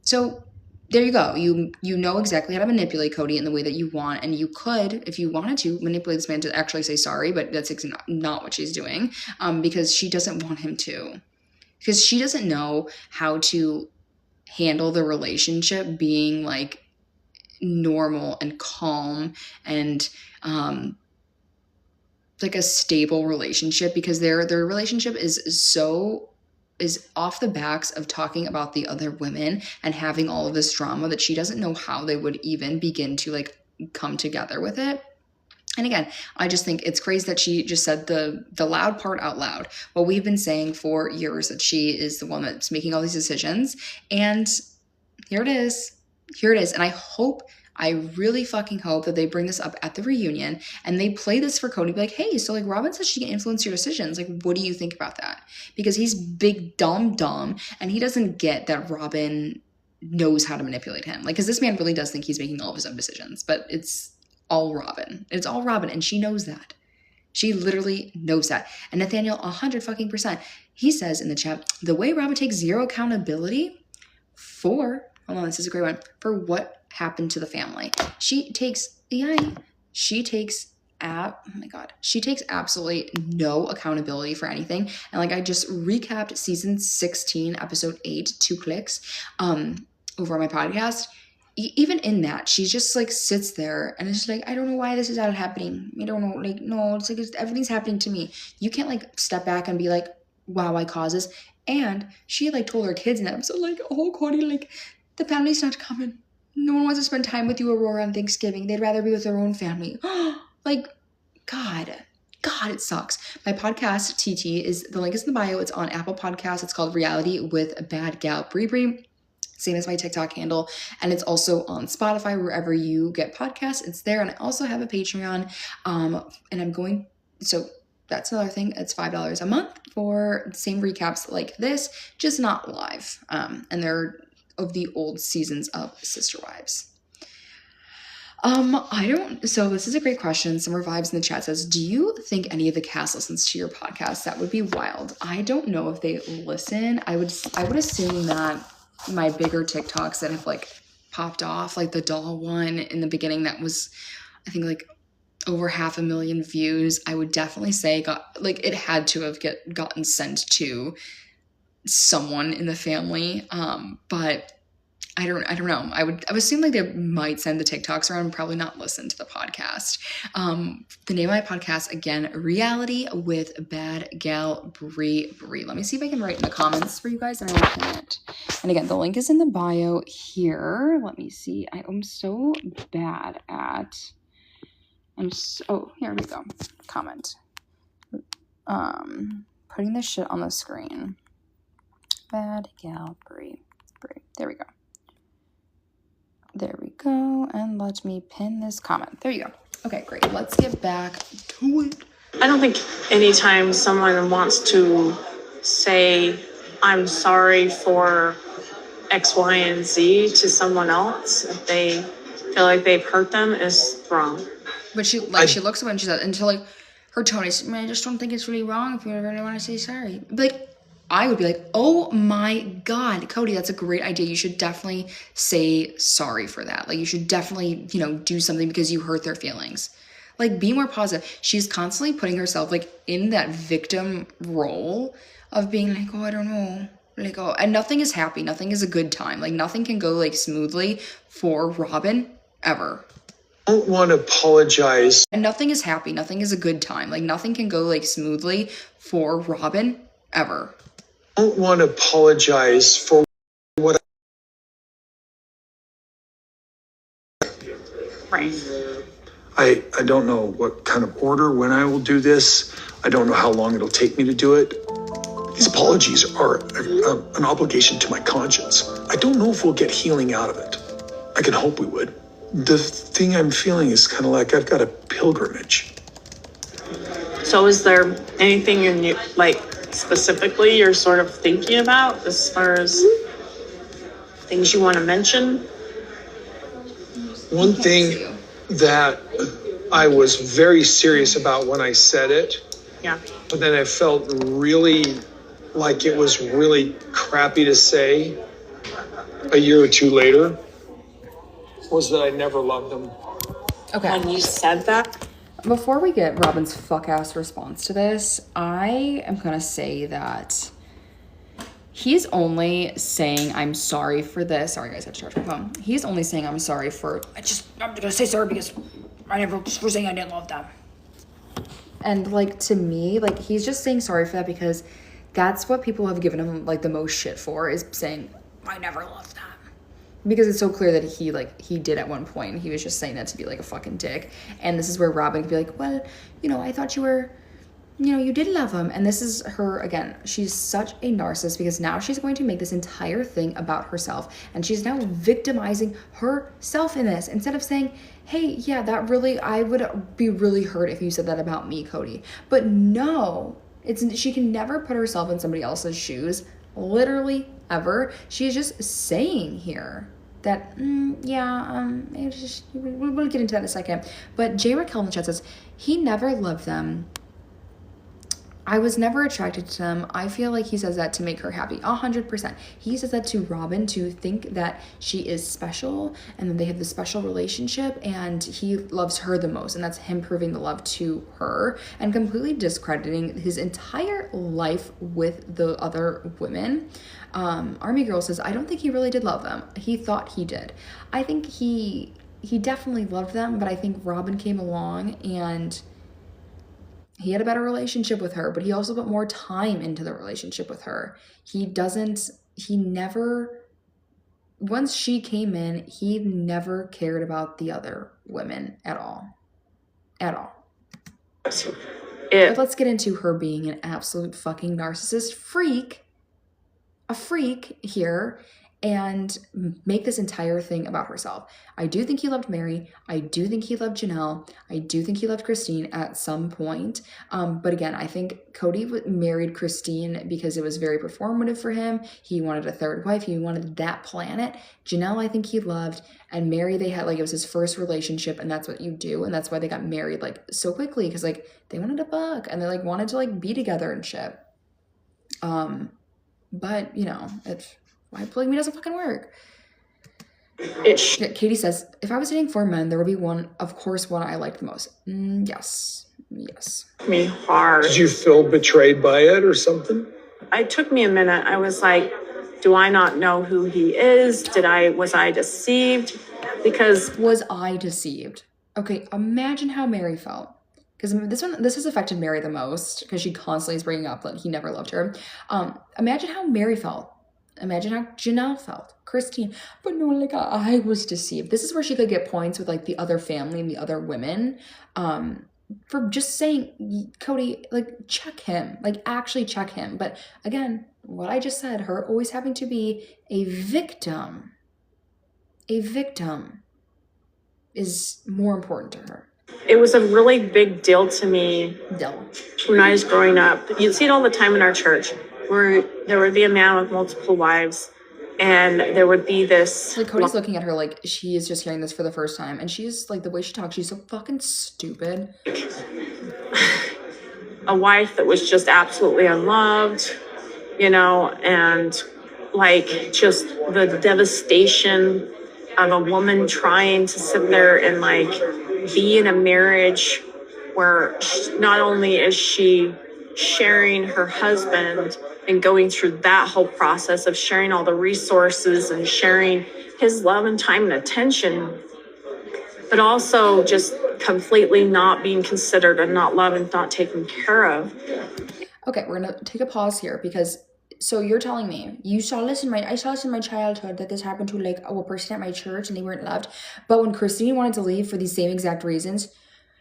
So there you go. You know exactly how to manipulate Kody in the way that you want, and you could, if you wanted to, manipulate this man to actually say sorry, but that's not what she's doing, because she doesn't want him to. Because she doesn't know how to handle the relationship being, like, normal and calm and like a stable relationship, because their relationship is off the backs of talking about the other women and having all of this drama that she doesn't know how they would even begin to, like, come together with it. And again, I just think it's crazy that she just said the loud part out loud. Well, we've been saying for years that she is the one that's making all these decisions, and here it is. And I really fucking hope that they bring this up at the reunion and they play this for Kody. Be like, hey, so, like, Robyn says she can influence your decisions. Like, what do you think about that? Because he's big dumb, and he doesn't get that Robyn knows how to manipulate him. Like, because this man really does think he's making all of his own decisions, but it's all Robyn. It's all Robyn, and she knows that. She literally knows that. And Nathaniel, 100%. He says in the chat, the way Robyn takes zero accountability for, hold on, this is a great one, for what happened to the family. She takes absolutely no accountability for anything. And, like, I just recapped season 16, episode 8, 2 clicks, over on my podcast. Even in that, she just, like, sits there and it's like, I don't know why this is all happening. I don't know, like, no, it's like everything's happening to me. You can't, like, step back and be like, wow, I caused this. And she, like, told her kids in that episode, like, oh, Kody, like, the family's not coming. No one wants to spend time with you, Aurora, on Thanksgiving. They'd rather be with their own family. Like, God, it sucks. My podcast, TT, the link is in the bio. It's on Apple Podcasts. It's called Reality with a Bad Gal Brie. Same as my TikTok handle. And it's also on Spotify, wherever you get podcasts. It's there. And I also have a Patreon. So that's another thing. It's $5 a month for the same recaps like this, just not live. And they're of the old seasons of Sisterwives. So this is a great question. Summer Vibes in the chat says, do you think any of the cast listens to your podcast? That would be wild. I don't know if they listen. I would assume that my bigger TikToks that have, like, popped off, like the doll one in the beginning that was, I think, like, over 500,000 views, I would definitely say it had to have gotten sent to someone in the family, but I don't know. I would assume, like, they might send the TikToks around and probably not listen to the podcast. The name of my podcast, again, Reality with Bad Gal Brie. Let me see if I can write in the comments for you guys and I will pin it. And again, the link is in the bio here. Let me see. I am so bad at. Here we go. Comment. Putting this shit on the screen. Bad Gal Brie. There we go. And let me pin this comment. There you go. Okay, great. Let's get back to it. I don't think anytime someone wants to say, I'm sorry for X, Y, and Z to someone else, if they feel like they've hurt them, is wrong. But she looks at me and she says, until, like, her tone is, I just don't think it's really wrong if you really want to say sorry. Like, I would be like, oh my God, Kody, that's a great idea. You should definitely say sorry for that. Like, you should definitely, you know, do something because you hurt their feelings. Like, be more positive. She's constantly putting herself, like, in that victim role of being like, oh, I don't know. Like, oh, and nothing is happy. Nothing is a good time. Like, nothing can go, like, smoothly for Robyn ever. I don't want to apologize. And nothing is happy. Nothing is a good time. Like, nothing can go, like, smoothly for Robyn ever. I don't want to apologize for what Right. I don't know what kind of order, when I will do this. I don't know how long it'll take me to do it. These apologies are an obligation to my conscience. I don't know if we'll get healing out of it. I can hope we would. The thing I'm feeling is kind of like I've got a pilgrimage. So is there anything in you, like, specifically you're sort of thinking about as far as things you want to mention? One thing that I was very serious about when I said it, Yeah. but then I felt really like it was really crappy to say a year or two later, was that I never loved him. Okay. When you said that? Before we get Robyn's fuck-ass response to this, I am going to say that he's only saying I'm sorry for this. Sorry, guys, I have to charge my phone. He's only saying I'm sorry for, I'm going to say sorry because I never, just for saying I didn't love them. And, like, to me, like, he's just saying sorry for that because that's what people have given him, like, the most shit for, is saying, I never loved them. Because it's so clear that he did at one point. He was just saying that to be, like, a fucking dick. And this is where Robyn could be like, well, you know, I thought you were, you know, you did love him. And this is her, again, she's such a narcissist because now she's going to make this entire thing about herself. And she's now victimizing herself in this. Instead of saying, hey, yeah, that really, I would be really hurt if you said that about me, Kody. But no, she can never put herself in somebody else's shoes, literally ever. She's just saying here that, we'll get into that in a second. But J. Raquel in the chat says, he never loved them. I was never attracted to them. I feel like he says that to make her happy. 100%. He says that to Robyn to think that she is special and then they have this special relationship and he loves her the most. And that's him proving the love to her and completely discrediting his entire life with the other women. Army Girl says, I don't think he really did love them. He thought he did. I think he definitely loved them, but I think Robyn came along and he had a better relationship with her, but he also put more time into the relationship with her. Once she came in, he never cared about the other women at all. At all. But let's get into her being an absolute fucking narcissist freak. A freak here. And make this entire thing about herself. I do think he loved MERI. I do think he loved Janelle. I do think he loved Christine at some point. But again, I think Kody married Christine because it was very performative for him. He wanted a third wife. He wanted that planet. Janelle, I think he loved. And MERI, they had, like, it was his first relationship, and that's what you do. And that's why they got married, like, so quickly. Because, like, they wanted to fuck. And they, like, wanted to, like, be together and shit. But, you know, why polygamy doesn't fucking work. Katie says, if I was dating 4 men, there would be one, of course, one I liked the most. Yes. Me hard. Did you feel betrayed by it or something? It took me a minute. I was like, do I not know who he is? Was I deceived? Because was I deceived? Okay, imagine how MERI felt. Because this has affected MERI the most because she constantly is bringing up that he never loved her. Imagine how MERI felt. Imagine how Janelle felt, Christine, but no, like, I was deceived. This is where she could get points with, like, the other family and the other women, for just saying, Kody, like, check him, like, actually check him. But again, what I just said, her always having to be a victim is more important to her. It was a really big deal to me when I was growing up. You'd see it all the time in our church, where there would be a man with multiple wives, and there would be this... Like, Kody's looking at her like she is just hearing this for the first time, and she's, like, the way she talks, she's so fucking stupid. A wife that was just absolutely unloved, you know, and like just the devastation of a woman trying to sit there and like be in a marriage where not only is she sharing her husband and going through that whole process of sharing all the resources and sharing his love and time and attention, but also just completely not being considered and not loved and not taken care of. Okay, we're gonna take a pause here because so you're telling me I saw this in my childhood that this happened to like a person at my church and they weren't loved. But when Christine wanted to leave for these same exact reasons,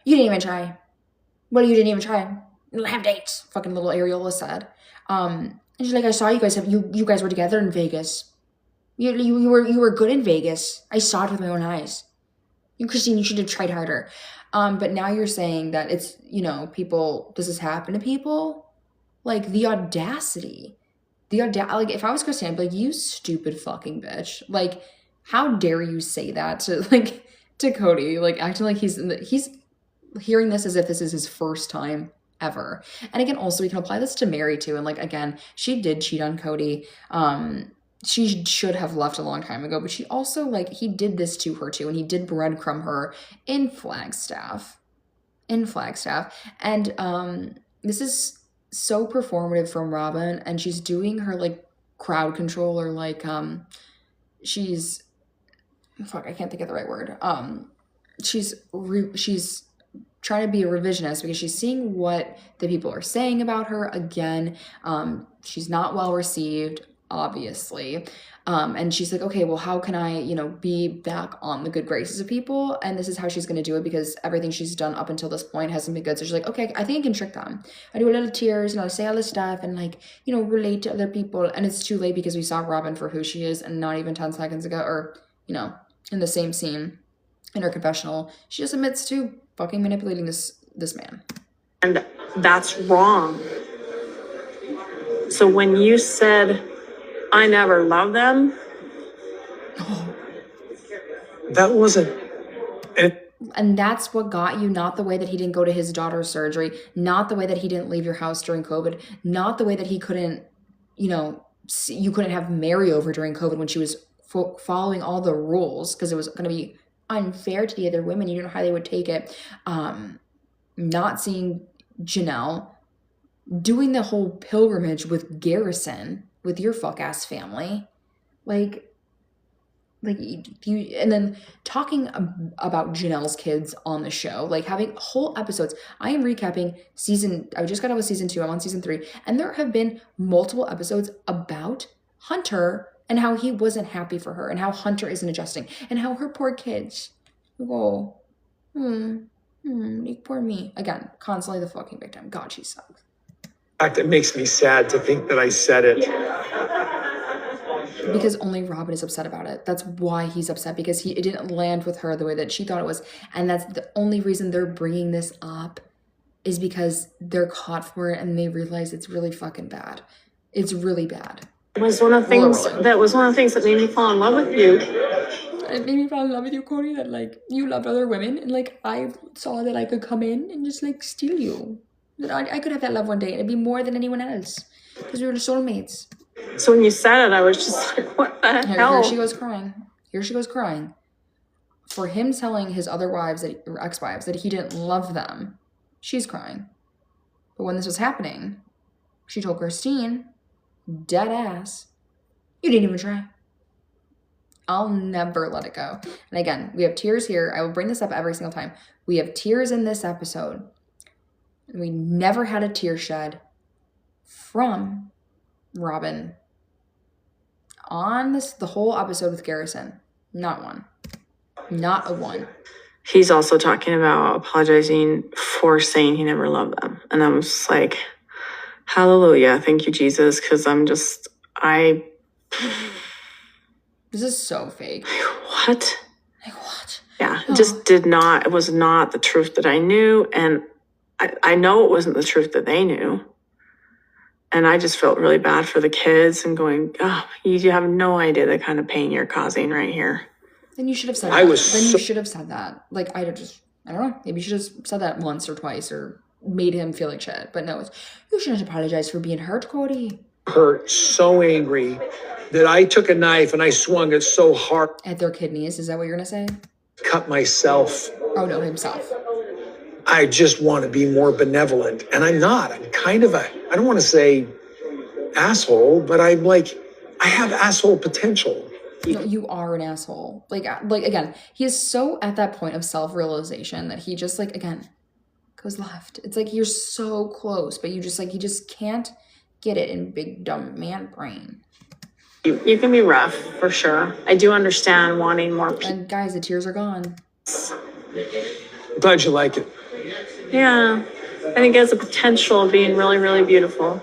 you didn't even try. Well, you didn't even try. Have dates, fucking little Ariola said. And she's like, I saw you guys you guys were together in Vegas. You were good in Vegas. I saw it with my own eyes. Christine, you should have tried harder. But now you're saying that it's, you know, does this happen to people? Like the audacity. Like if I was Christine, I'd be like, you stupid fucking bitch. Like, how dare you say that to Kody, like acting like he's hearing this as if this is his first time ever. And again, also we can apply this to MERI too. And like, again, she did cheat on Kody. She should have left a long time ago, but she also like, he did this to her too. And he did breadcrumb her in Flagstaff. And this is so performative from Robyn, and she's doing her like crowd control or like, I can't think of the right word. She's trying to be a revisionist because she's seeing what the people are saying about her again. She's not well received, obviously. And she's like, okay, well, how can I, you know, be back on the good graces of people? And this is how she's going to do it because everything she's done up until this point hasn't been good. So she's like, okay, I think I can trick them. I do a little tears and I'll say all this stuff and like, you know, relate to other people. And it's too late because we saw Robyn for who she is and not even 10 seconds ago, or, you know, in the same scene in her confessional, she just admits to fucking manipulating this man. And that's wrong. So when you said, I never loved them. That wasn't it. And that's what got you, not the way that he didn't go to his daughter's surgery, not the way that he didn't leave your house during COVID, not the way that he couldn't, you know, you couldn't have MERI over during COVID when she was following all the rules because it was going to be unfair to the other women. You don't know how they would take it. Not seeing Janelle, doing the whole pilgrimage with Garrison, with your fuck ass family, like you, and then talking about Janelle's kids on the show, like having whole episodes. I am recapping I just got out of season 2, I'm on season 3, and there have been multiple episodes about Hunter and how he wasn't happy for her and how Hunter isn't adjusting and how her poor kids go, poor me. Again, constantly the fucking victim. God, she sucks. In fact, it makes me sad to think that I said it. Because only Robyn is upset about it. That's why he's upset, because it didn't land with her the way that she thought it was. And that's the only reason they're bringing this up, is because they're caught for it and they realize it's really fucking bad. It's really bad. It was one of the things that made me fall in love with you. It made me fall in love with you, Kody, that like you loved other women and like I saw that I could come in and just like steal you. That I could have that love one day and it'd be more than anyone else because we were soulmates. So when you said it, I was just like, what the hell? Here she goes crying. For him telling his other wives, or ex-wives, that he didn't love them, she's crying. But when this was happening, she told Christine, dead ass, you didn't even try. I'll never let it go. And again, we have tears here. I will bring this up every single time. We have tears in this episode. And we never had a tear shed from Robyn on the whole episode with Garrison. Not one. Not a one. He's also talking about apologizing for saying he never loved them. And I'm just like, hallelujah. Thank you, Jesus. Because this is so fake. What? Like what? Yeah, it was not the truth that I knew. And I know it wasn't the truth that they knew. And I just felt really bad for the kids and going, oh, you have no idea the kind of pain you're causing right here. Then you should have said that. You should have said that. Like, I don't know. Maybe you should have said that once or twice or made him feel like shit. But no, you shouldn't apologize for being hurt, Kody. hurt, so angry that I took a knife and I swung it so hard. At their kidneys, is that what you're gonna say? Cut myself. Oh no, himself. I just want to be more benevolent. And I'm not. I'm kind of I don't want to say asshole, but I'm like, I have asshole potential. No, you are an asshole. Like again, he is so at that point of self-realization that he just like, again, goes left. It's like you're so close, but you just can't get it in big dumb man brain. You can be rough for sure. I do understand wanting more peace. And guys, the tears are gone. I'm glad you like it. Yeah, I think it has the potential of being really, really beautiful.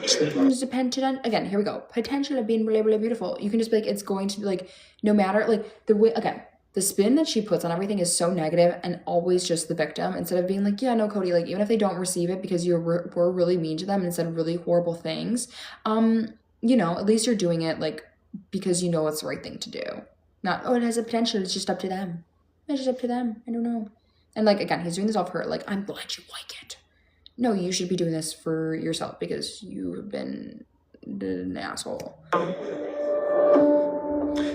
There's a potential, again, here we go. Potential of being really, really beautiful. You can just be like, it's going to be like, no matter, like, the way, again, the spin that she puts on everything is so negative and always just the victim, instead of being like, yeah, no, Kody, like, even if they don't receive it because you were really mean to them and said really horrible things, you know, at least you're doing it, like, because you know it's the right thing to do. Not, oh, it has a potential, it's just up to them. It's just up to them, I don't know. And, like, again, he's doing this off her, like, I'm glad you like it. No, you should be doing this for yourself because you've been an asshole.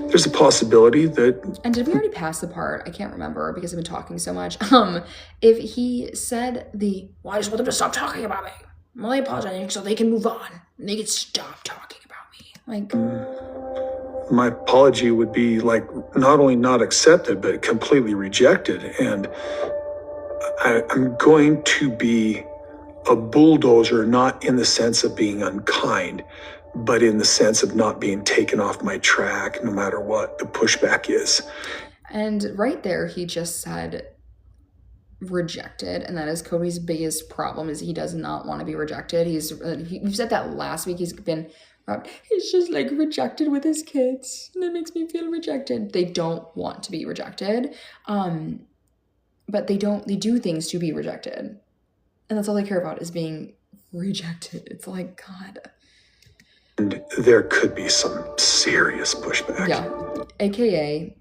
There's a possibility that... And did we already pass the part? I can't remember because I've been talking so much. If he said well, I just want them to stop talking about me. I'm only apologizing so they can move on. And they can stop talking about me. Like... My apology would be, like, not only not accepted, but completely rejected. And I'm going to be a bulldozer, not in the sense of being unkind, but in the sense of not being taken off my track, no matter what the pushback is. And right there, he just said rejected, and that is Kody's biggest problem, is he does not want to be rejected. He said that last week. He's just like rejected with his kids, and that makes me feel rejected. They don't want to be rejected, but they do things to be rejected. And that's all they care about, is being rejected. It's like, God. And there could be some serious pushback. Yeah. AKA,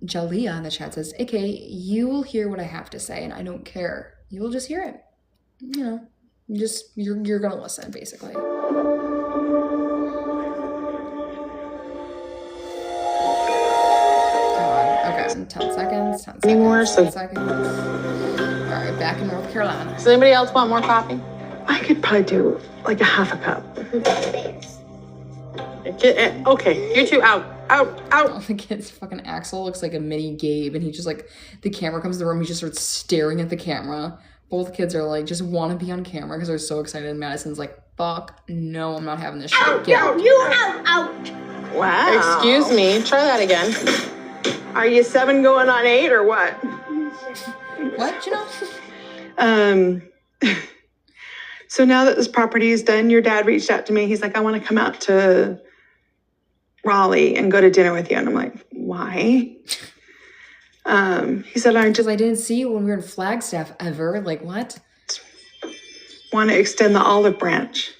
Jalea in the chat says, AKA, you will hear what I have to say, and I don't care. You will just hear it. You know, you're gonna listen, basically. God. Okay, 10 seconds. 10 seconds. 10 seconds. All right, back in North Carolina. Does anybody else want more coffee? I could probably do like a half a cup. Okay, you two out. Oh, the kid's fucking Axel looks like a mini Gabe, and he just like, the camera comes in the room, he just starts staring at the camera. Both kids are like, just want to be on camera because they're so excited. And Madison's like, fuck, no, I'm not having this shit. Out. Wow. Excuse me, try that again. Are you 7 going on 8 or what? What, Janelle? So now that this property is done, your dad reached out to me. He's like, I want to come out to Raleigh and go to dinner with you. And I'm like, why? He said, I didn't see you when we were in Flagstaff ever. Like, what? Want to extend the olive branch.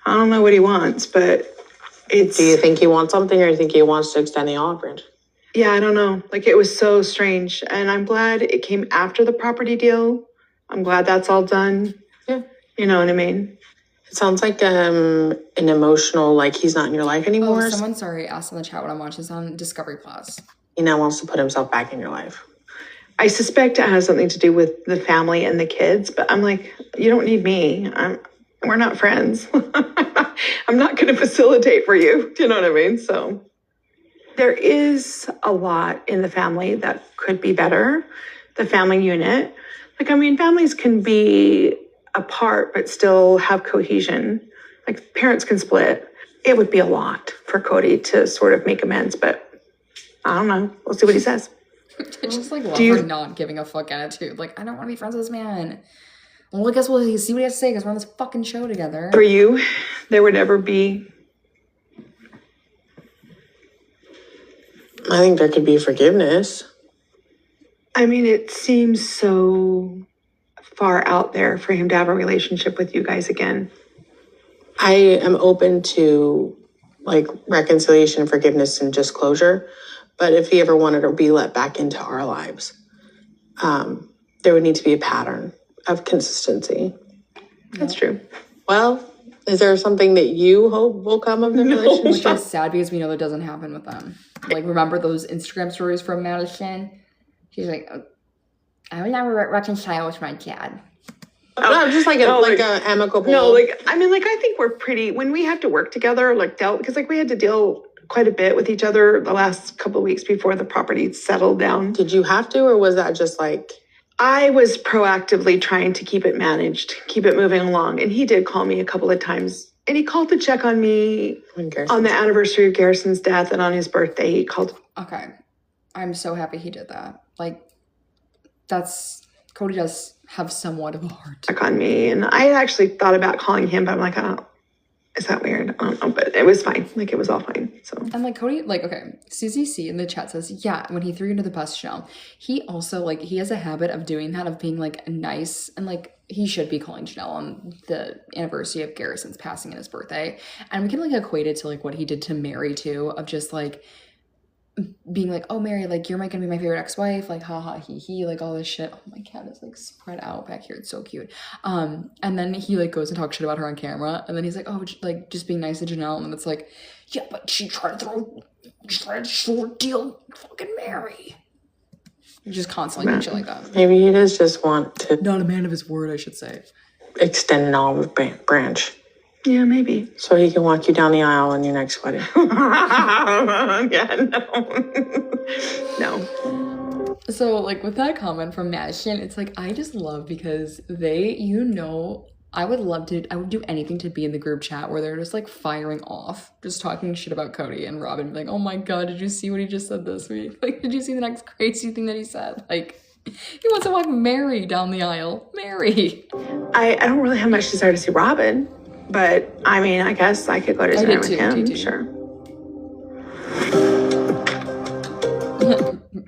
I don't know what he wants, but it's... Do you think he wants something, or do you think he wants to extend the olive branch? Yeah, I don't know. Like, it was so strange. And I'm glad it came after the property deal. I'm glad that's all done. Yeah. You know what I mean? It sounds like an emotional, like he's not in your life anymore. Oh, someone, sorry, asked in the chat what I'm watching. It's on Discovery Plus. He now wants to put himself back in your life. I suspect it has something to do with the family and the kids, but I'm like, you don't need me. We're not friends. I'm not going to facilitate for you. Do you know what I mean? So there is a lot in the family that could be better. The family unit. Like, I mean, families can be apart but still have cohesion. Like, parents can split. It would be a lot for Kody to sort of make amends, but I don't know. We'll see what he says. It's just like love her not giving a fuck attitude. Like, I don't want to be friends with this man. Well, I guess we'll see what he has to say because we're on this fucking show together. For you, there would never be... I think there could be forgiveness. I mean, it seems so far out there for him to have a relationship with you guys again. I am open to, like, reconciliation, forgiveness, and just closure. But if he ever wanted to be let back into our lives, there would need to be a pattern of consistency. That's true. Well, Is there something that you hope will come of the relationship? Which is sad because we know that doesn't happen with them. Like, remember those Instagram stories from Madison? She's like, I would never reconcile with my dad. No, just like a amicable. No, like, I mean, like, I think we're pretty, when we have to work together, like, because, like, we had to deal quite a bit with each other the last couple of weeks before the property settled down. Did you have to, or was that just like? I was proactively trying to keep it managed, keep it moving along. And he did call me a couple of times. And he called to check on me on the anniversary of Garrison's death and on his birthday. He called. Okay. I'm so happy he did that. Like, Kody does have somewhat of a heart. Check on me. And I actually thought about calling him, but I'm like, is that weird? I don't know, but it was fine. Like, it was all fine. So. And like Kody, like, okay, CZC in the chat says, yeah, when he threw you into the bus, Janelle, he also, like, he has a habit of doing that, of being, like, nice, and, like, he should be calling Janelle on the anniversary of Garrison's passing and his birthday. And we can, like, equate it to, like, what he did to MERI, too, of just, like, being like, oh, MERI, like, you're gonna be my favorite ex-wife, like, haha, he, like, all this shit. Oh, my cat is, like, spread out back here. It's so cute. And then he, like, goes and talks shit about her on camera, and then he's like, oh, like, just being nice to Janelle, and then it's like, yeah, but she tried to short deal fucking MERI. You're just constantly doing shit like that. Maybe he does just want to. Not a man of his word, I should say. Extend an olive branch. Yeah, maybe. So he can walk you down the aisle on your next wedding. Yeah, no. So, like, with that comment from Madison, it's like, I just love because I would do anything to be in the group chat where they're just, like, firing off, just talking shit about Kody and Robyn, like, oh my god, did you see what he just said this week? Like, did you see the next crazy thing that he said? Like, he wants to walk MERI down the aisle. MERI. I don't really have much desire to see Robyn. But, I mean, I guess I could go to dinner with him, sure.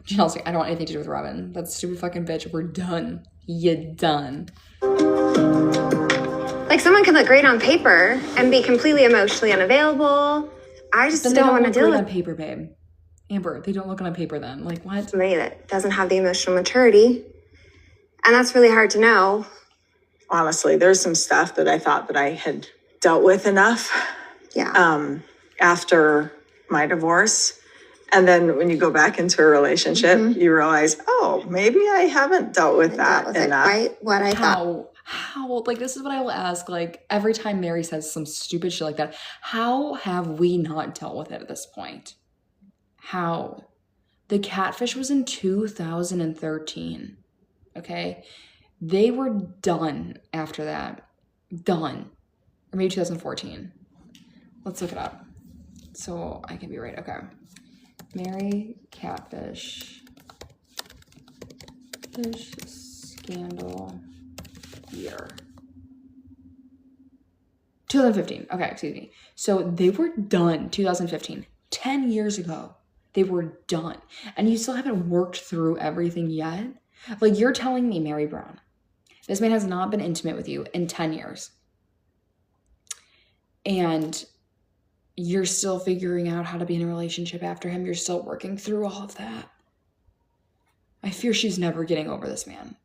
Janelle's like, I don't want anything to do with Robyn. That stupid fucking bitch. We're done. You done. Like, someone could look great on paper and be completely emotionally unavailable. I just don't want to deal with on paper, babe. Amber, they don't look on paper then. Like, what? Somebody that doesn't have the emotional maturity. And that's really hard to know. Honestly, there's some stuff that I thought that I had dealt with enough. Yeah. After my divorce. And then when you go back into a relationship, you realize, oh, maybe I haven't dealt with that enough. Quite what I thought. How? Like, this is what I will ask, like, every time MERI says some stupid shit like that. How have we not dealt with it at this point? How? The catfish was in 2013. Okay? They were done after that. Done. Or maybe 2014. Let's look it up. So I can be right. Okay. MERI catfish. Fish scandal year. 2015. Okay, excuse me. So they were done 2015. 10 years ago. They were done. And you still haven't worked through everything yet? Like, you're telling me, Mary Brown, this man has not been intimate with you in 10 years. And you're still figuring out how to be in a relationship after him. You're still working through all of that. I fear she's never getting over this man.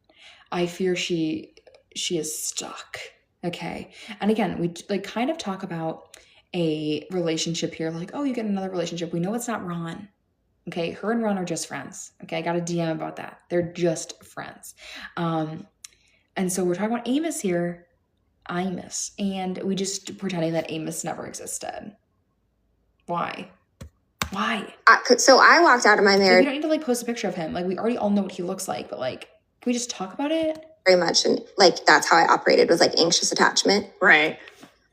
I fear she is stuck. Okay. And again, we like kind of talk about a relationship here. Like, oh, you get another relationship. We know it's not Ron. Okay. Her and Ron are just friends. Okay. I got a DM about that. They're just friends. And so we're talking about Amos here. Amos. And we just pretending that Amos never existed. Why? So I walked out of my marriage. We don't need to like post a picture of him. Like, we already all know what he looks like, but like, can we just talk about it? Very much. And like, that's how I operated, was like anxious attachment. Right.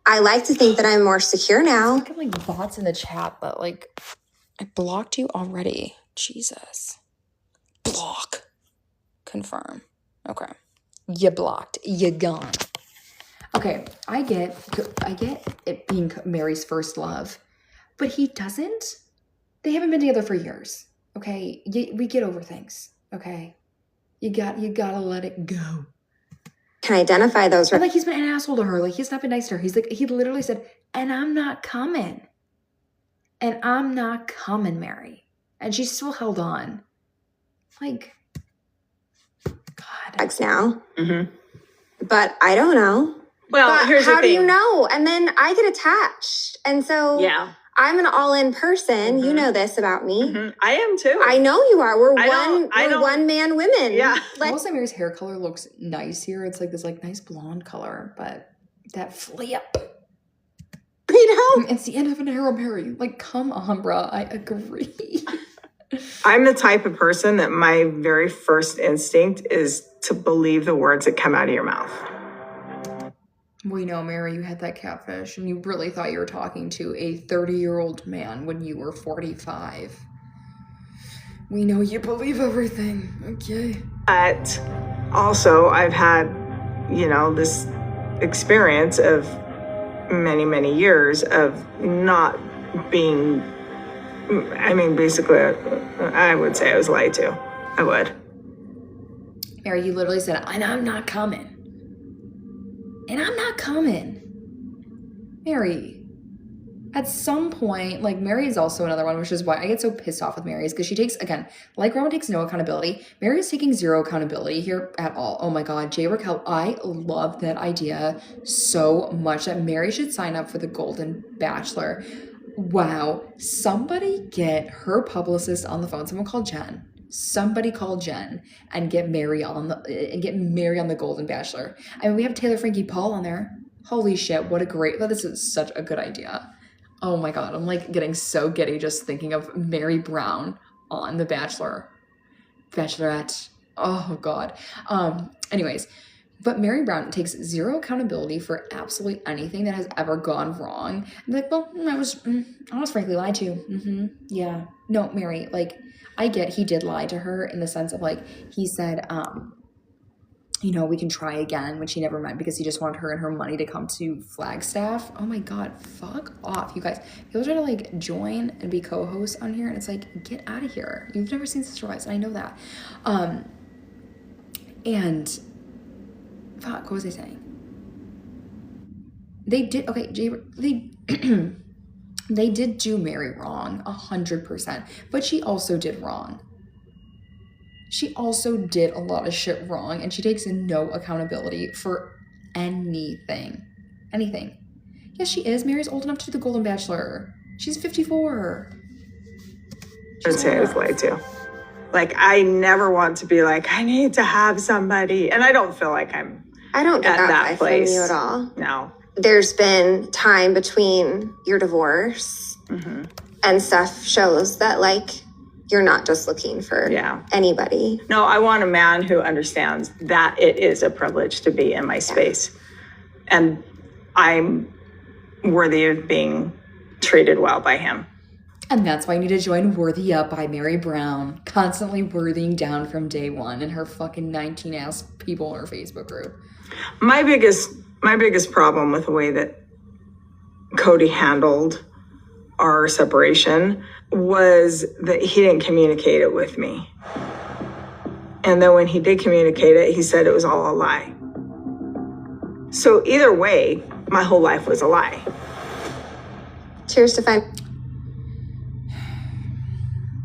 I like to think that I'm more secure now. Look at like bots in the chat, but like, I blocked you already. Jesus. Block. Confirm. Okay. You blocked. You gone. Okay. I get it being Mary's first love, but he doesn't. They haven't been together for years. Okay. We get over things. Okay. You gotta let it go. Can identify those. And like, he's been an asshole to her. Like, he's not been nice to her. He's like, he literally said, and I'm not coming. And I'm not coming, Mary. And she still held on. Like, God. Now. But I don't know. Well, but here's the how do thing. you know? And then I get attached. And so Yeah. I'm an all-in person. You know this about me. I am too. I know you are. We're I one man women. Yeah. I will say Mary's hair color looks nice here. It's like this like nice blonde color, but that flip. You know? It's the end of an era, Mary. Like, come on, bruh. I agree. I'm the type of person that my very first instinct is to believe the words that come out of your mouth. We know, Mary, you had that catfish, and you really thought you were talking to a 30-year-old man when you were 45. We know you believe everything, okay? But also, I've had, this experience of many, many years of not being, basically, I would say I was lied to. I would. Mary, you literally said, and I'm not coming. And I'm not coming. Mary, at some point, like Mary is also another one, which is why I get so pissed off with Mary, is because she takes, again, like Robyn takes no accountability. Mary is taking zero accountability here at all. Oh my God, J. Raquel, I love that idea so much that Mary should sign up for the Golden Bachelor. Wow, somebody get her publicist on the phone. Someone call Jen. Somebody call Jen and get Mary on the Golden Bachelor. I mean, we have Taylor Frankie Paul on there. Holy shit, what a great, this is such a good idea. Oh my God, I'm like getting so giddy just thinking of Mary Brown on The Bachelor. Bachelorette. Oh God. Anyways, but Mary Brown takes zero accountability for absolutely anything that has ever gone wrong. I'm like, well, I was frankly lied to. Yeah. No, Mary, like, I get he did lie to her in the sense of like, he said, we can try again, which he never meant because he just wanted her and her money to come to Flagstaff. Oh my God, fuck off, you guys. People try to like join and be co-hosts on here and it's like, get out of here. You've never seen Sisterwives, and I know that. And fuck, what was I saying? They did, okay, they did do Mary wrong, 100%, but she also did wrong. She also did a lot of shit wrong, and she takes no accountability for anything. Anything. Yes, she is. Mary's old enough to do the Golden Bachelor. She's 54. I'd say I was lied to. Like, I never want to be like, I need to have somebody. And I don't feel like I don't get at that place from you at all. No. There's been time between your divorce and stuff shows that like you're not just looking for anybody. No, I want a man who understands that it is a privilege to be in my space. And I'm worthy of being treated well by him. And that's why you need to join Worthy Up by Mary Brown, constantly worthying down from day one and her fucking 19-ass people in her Facebook group. My biggest problem with the way that Kody handled our separation was that he didn't communicate it with me. And then when he did communicate it, he said it was all a lie. So either way, my whole life was a lie. Cheers to find.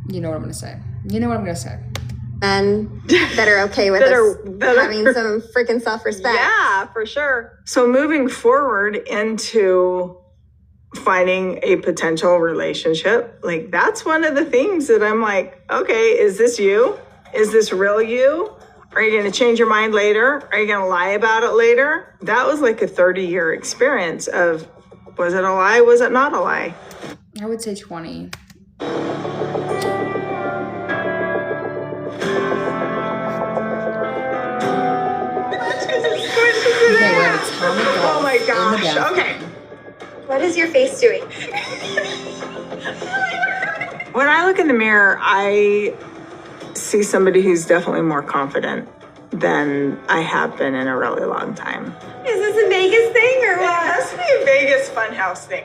You know what I'm going to say. You know what I'm going to say. Men that are okay with us having some freaking self-respect. Yeah, for sure. So moving forward into finding a potential relationship, like that's one of the things that I'm like, okay, is this you? Is this real you? Are you going to change your mind later? Are you going to lie about it later? That was like a 30-year experience of, was it a lie? Was it not a lie? I would say 20. Oh my gosh. Okay. What is your face doing? When I look in the mirror, I see somebody who's definitely more confident than I have been in a really long time. Is this a Vegas thing or what? Yeah, it has to be a Vegas funhouse thing.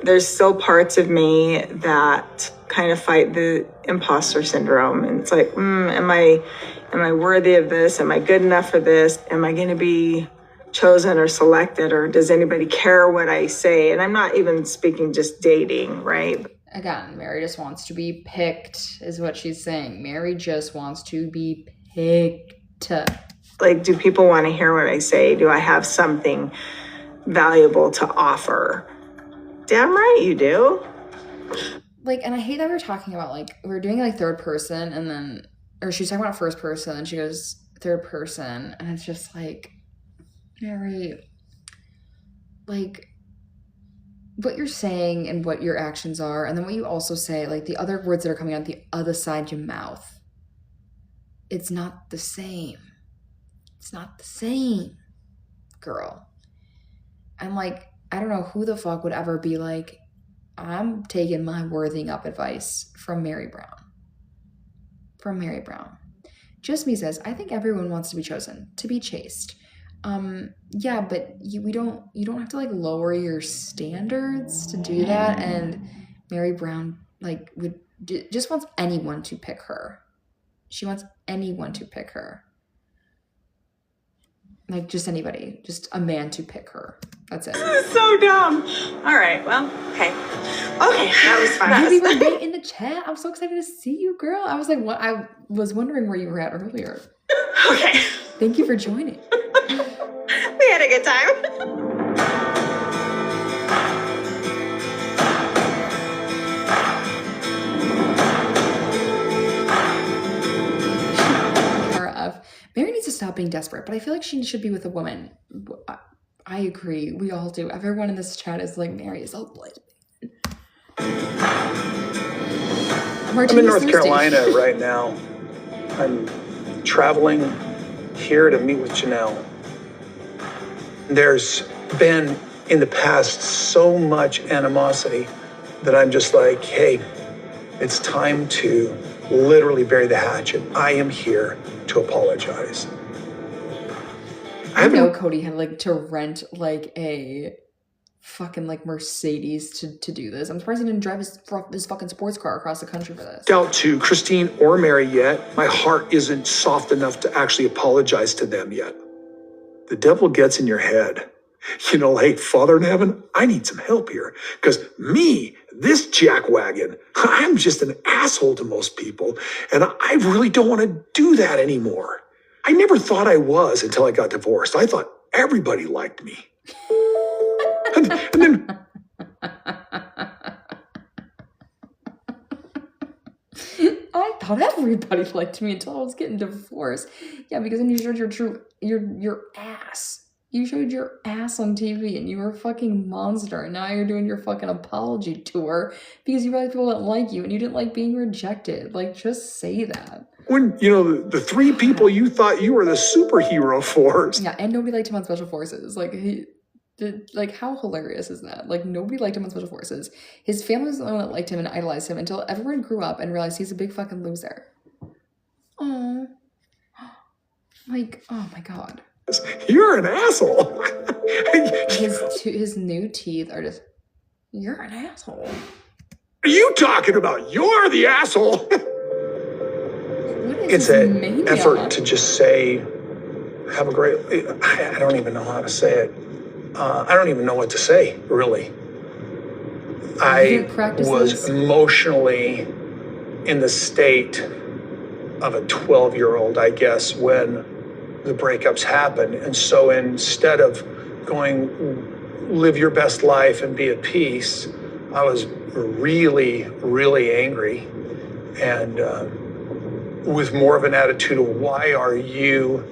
There's still parts of me that kind of fight the imposter syndrome. And it's like, am I worthy of this? Am I good enough for this? Am I going to be chosen or selected, or does anybody care what I say? And I'm not even speaking just dating, right? Again, Mary just wants to be picked, is what she's saying. Mary just wants to be picked. Like, do people want to hear what I say? Do I have something valuable to offer? Damn right you do. Like, and I hate that we're talking about, like, we're doing, like, third person, and then, or she's talking about first person, and she goes third person, and it's just, like, very, like, what you're saying and what your actions are, and then what you also say, like, the other words that are coming out the other side of your mouth, it's not the same. It's not the same, girl. I'm like, I don't know who the fuck would ever be like, I'm taking my worthing up advice from MERI Brown. From MERI Brown. Just Me says, I think everyone wants to be chosen, to be chaste. Yeah, but you don't have to, like, lower your standards to do that. And MERI Brown, like, just wants anyone to pick her. She wants anyone to pick her. Like, just anybody. Just a man to pick her. That's it. This is so dumb. All right, well, okay. Okay, that was fun. You were right in the chat. I'm so excited to see you, girl. I was like, what? I was wondering where you were at earlier. Okay. Thank you for joining. We had a good time. MERI needs to stop being desperate, but I feel like she should be with a woman. I agree. We all do. Everyone in this chat is like, MERI is a lesbian. I'm in North Carolina right now. I'm traveling here to meet with Janelle. There's been in the past so much animosity that I'm just like, hey, it's time to literally bury the hatchet. I am here to apologize. I know Kody had, like, to rent, like, a fucking, like, Mercedes to do this. I'm surprised he didn't drive his fucking sports car across the country for this. Out to Christine or MERI yet. My heart isn't soft enough to actually apologize to them yet. The devil gets in your head. You know, hey, Father in heaven, I need some help here. Because me, this jackwagon, I'm just an asshole to most people. And I really don't want to do that anymore. I never thought I was until I got divorced. I thought everybody liked me. and then... I thought everybody liked me until I was getting divorced. Yeah, because then you showed your ass. You showed your ass on TV and you were a fucking monster. And now you're doing your fucking apology tour because you realize people don't like you and you didn't like being rejected. Like, just say that. When, you know, the three people you thought you were the superhero for. Yeah, and nobody liked him on Special Forces. Like, how hilarious is that? Like, nobody liked him on Special Forces. His family was the only one that liked him and idolized him until everyone grew up and realized he's a big fucking loser. Aww. Like, oh my god. You're an asshole. His new teeth are just, you're an asshole. What are you talking about? You're the asshole. It's an effort to just say, have a great, I don't even know how to say it. I don't even know what to say, really. I was emotionally in the state of a 12-year-old, I guess, when the breakups happened. And so instead of going, live your best life and be at peace, I was really, really angry and with more of an attitude of, why are you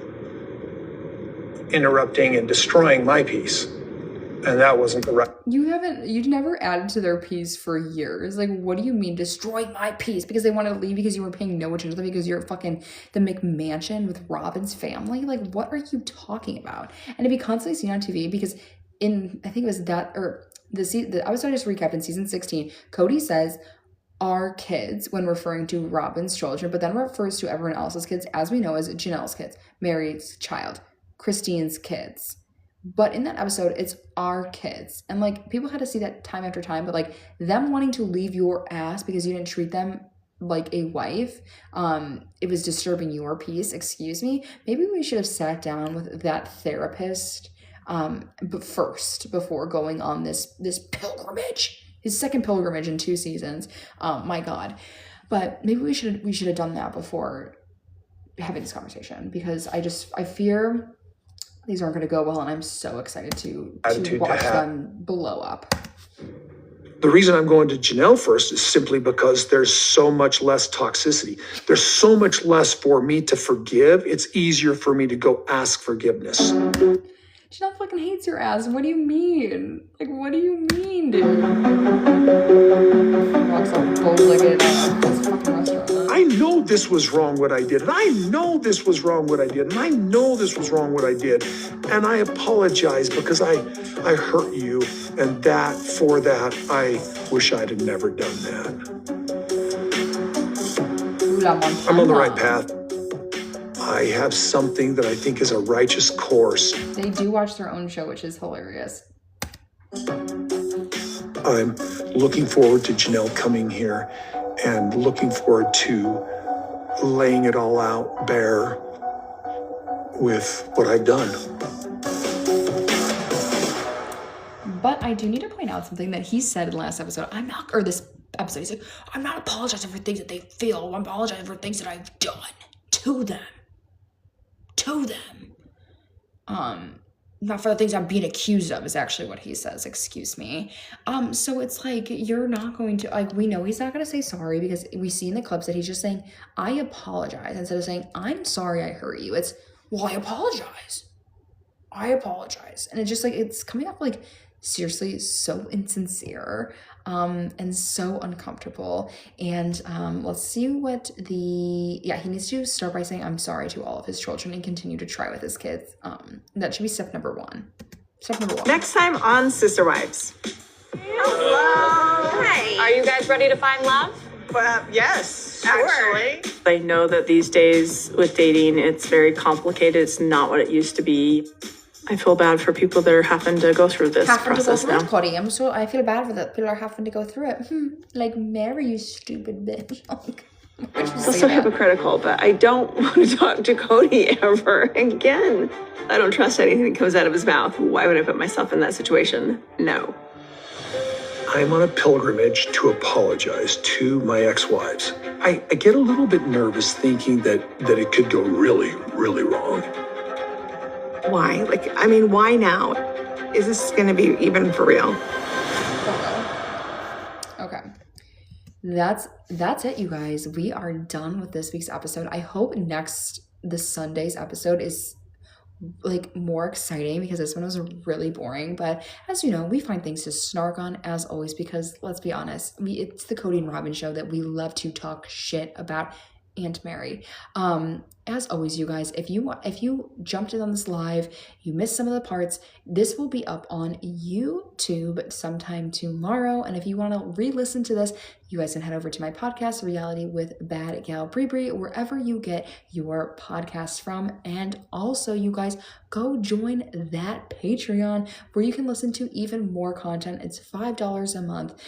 interrupting and destroying my peace? And that wasn't the right. You'd never added to their peace for years. Like, what do you mean destroy my peace? Because they wanted to leave because you were paying no attention to them because you're fucking the McMansion with Robyn's family? Like, what are you talking about? And to be constantly seen on TV because I think it was that, or I was just recapped in season 16, Kody says, our kids when referring to Robyn's children, but then refers to everyone else's kids, as we know, as Janelle's kids, MERI's child, Christine's kids. But in that episode, it's our kids. And, like, people had to see that time after time. But, like, them wanting to leave your ass because you didn't treat them like a wife, it was disturbing your peace. Excuse me. Maybe we should have sat down with that therapist but first before going on this pilgrimage. His second pilgrimage in 2 seasons. My God. But maybe we should have done that before having this conversation, because I fear these aren't going to go well, and I'm so excited to watch them blow up. The reason I'm going to Janelle first is simply because there's so much less toxicity. There's so much less for me to forgive. It's easier for me to go ask forgiveness. Janelle fucking hates your ass. What do you mean? Like, what do you mean, dude? Walks up bow-legged this fucking restaurant. I know this was wrong what I did, and I know this was wrong what I did, and I know this was wrong what I did, and I apologize because I hurt you, and for that I wish I'd have never done that. I'm on the right path. I have something that I think is a righteous course. They do watch their own show, which is hilarious. I'm looking forward to Janelle coming here and looking forward to laying it all out bare with what I've done. But I do need to point out something that he said in the last episode. This episode, he's like, I'm not apologizing for things that they feel. I'm apologizing for things that I've done to them. Not for the things I'm being accused of, is actually what he says, excuse me. So it's like, you're not going to, like, we know he's not going to say sorry, because we see in the clips that he's just saying, I apologize, instead of saying, I'm sorry I hurt you. It's, well, I apologize. And it's just like, it's coming up like, seriously, so insincere, and so uncomfortable. And let's see what he needs to start by saying I'm sorry to all of his children and continue to try with his kids. That should be step number one. Next time on Sister Wives. Hello. Hi. Are you guys ready to find love? Yes, Sure. actually. I know that these days with dating, it's very complicated. It's not what it used to be. I feel bad for people that are having to go through this process now. Kody. I feel bad for the people are having to go through it. Like, Mary, you stupid bitch. It's so hypocritical, but I don't want to talk to Kody ever again. I don't trust anything that comes out of his mouth. Why would I put myself in that situation? No. I'm on a pilgrimage to apologize to my ex-wives. I get a little bit nervous thinking that it could go really, really wrong. Why? Why now? Is this going to be even for real? Okay. That's it, you guys. We are done with this week's episode. I hope this Sunday's episode is like more exciting, because this one was really boring. But as you know, we find things to snark on as always, because let's be honest, it's the Kody and Robyn show that we love to talk shit about and Mary. As always, you guys, if you jumped in on this live, you missed some of the parts, this will be up on YouTube sometime tomorrow. And if you want to re-listen to this, you guys can head over to my podcast, Reality with Bad Gal Brie, wherever you get your podcasts from. And also, you guys, go join that Patreon where you can listen to even more content. It's $5 a month.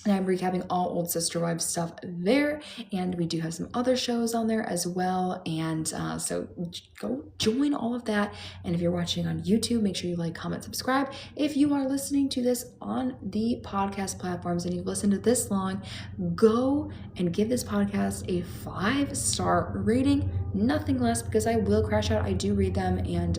And I'm recapping all old Sister Wives stuff there. And we do have some other shows on there as well. And so go join all of that. And if you're watching on YouTube, make sure you like, comment, subscribe. If you are listening to this on the podcast platforms and you've listened to this long, go and give this podcast a 5-star rating. Nothing less, because I will crash out. I do read them. And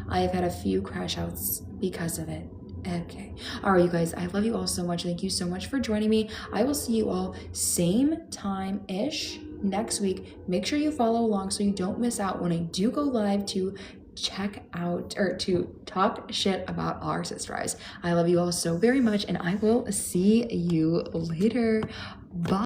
I have had a few crash outs because of it. Okay. All right, you guys, I love you all so much. Thank you so much for joining me. I will see you all same time-ish next week. Make sure you follow along so you don't miss out when I do go live to check out or to talk shit about our Sister Wives. I love you all so very much, and I will see you later. Bye.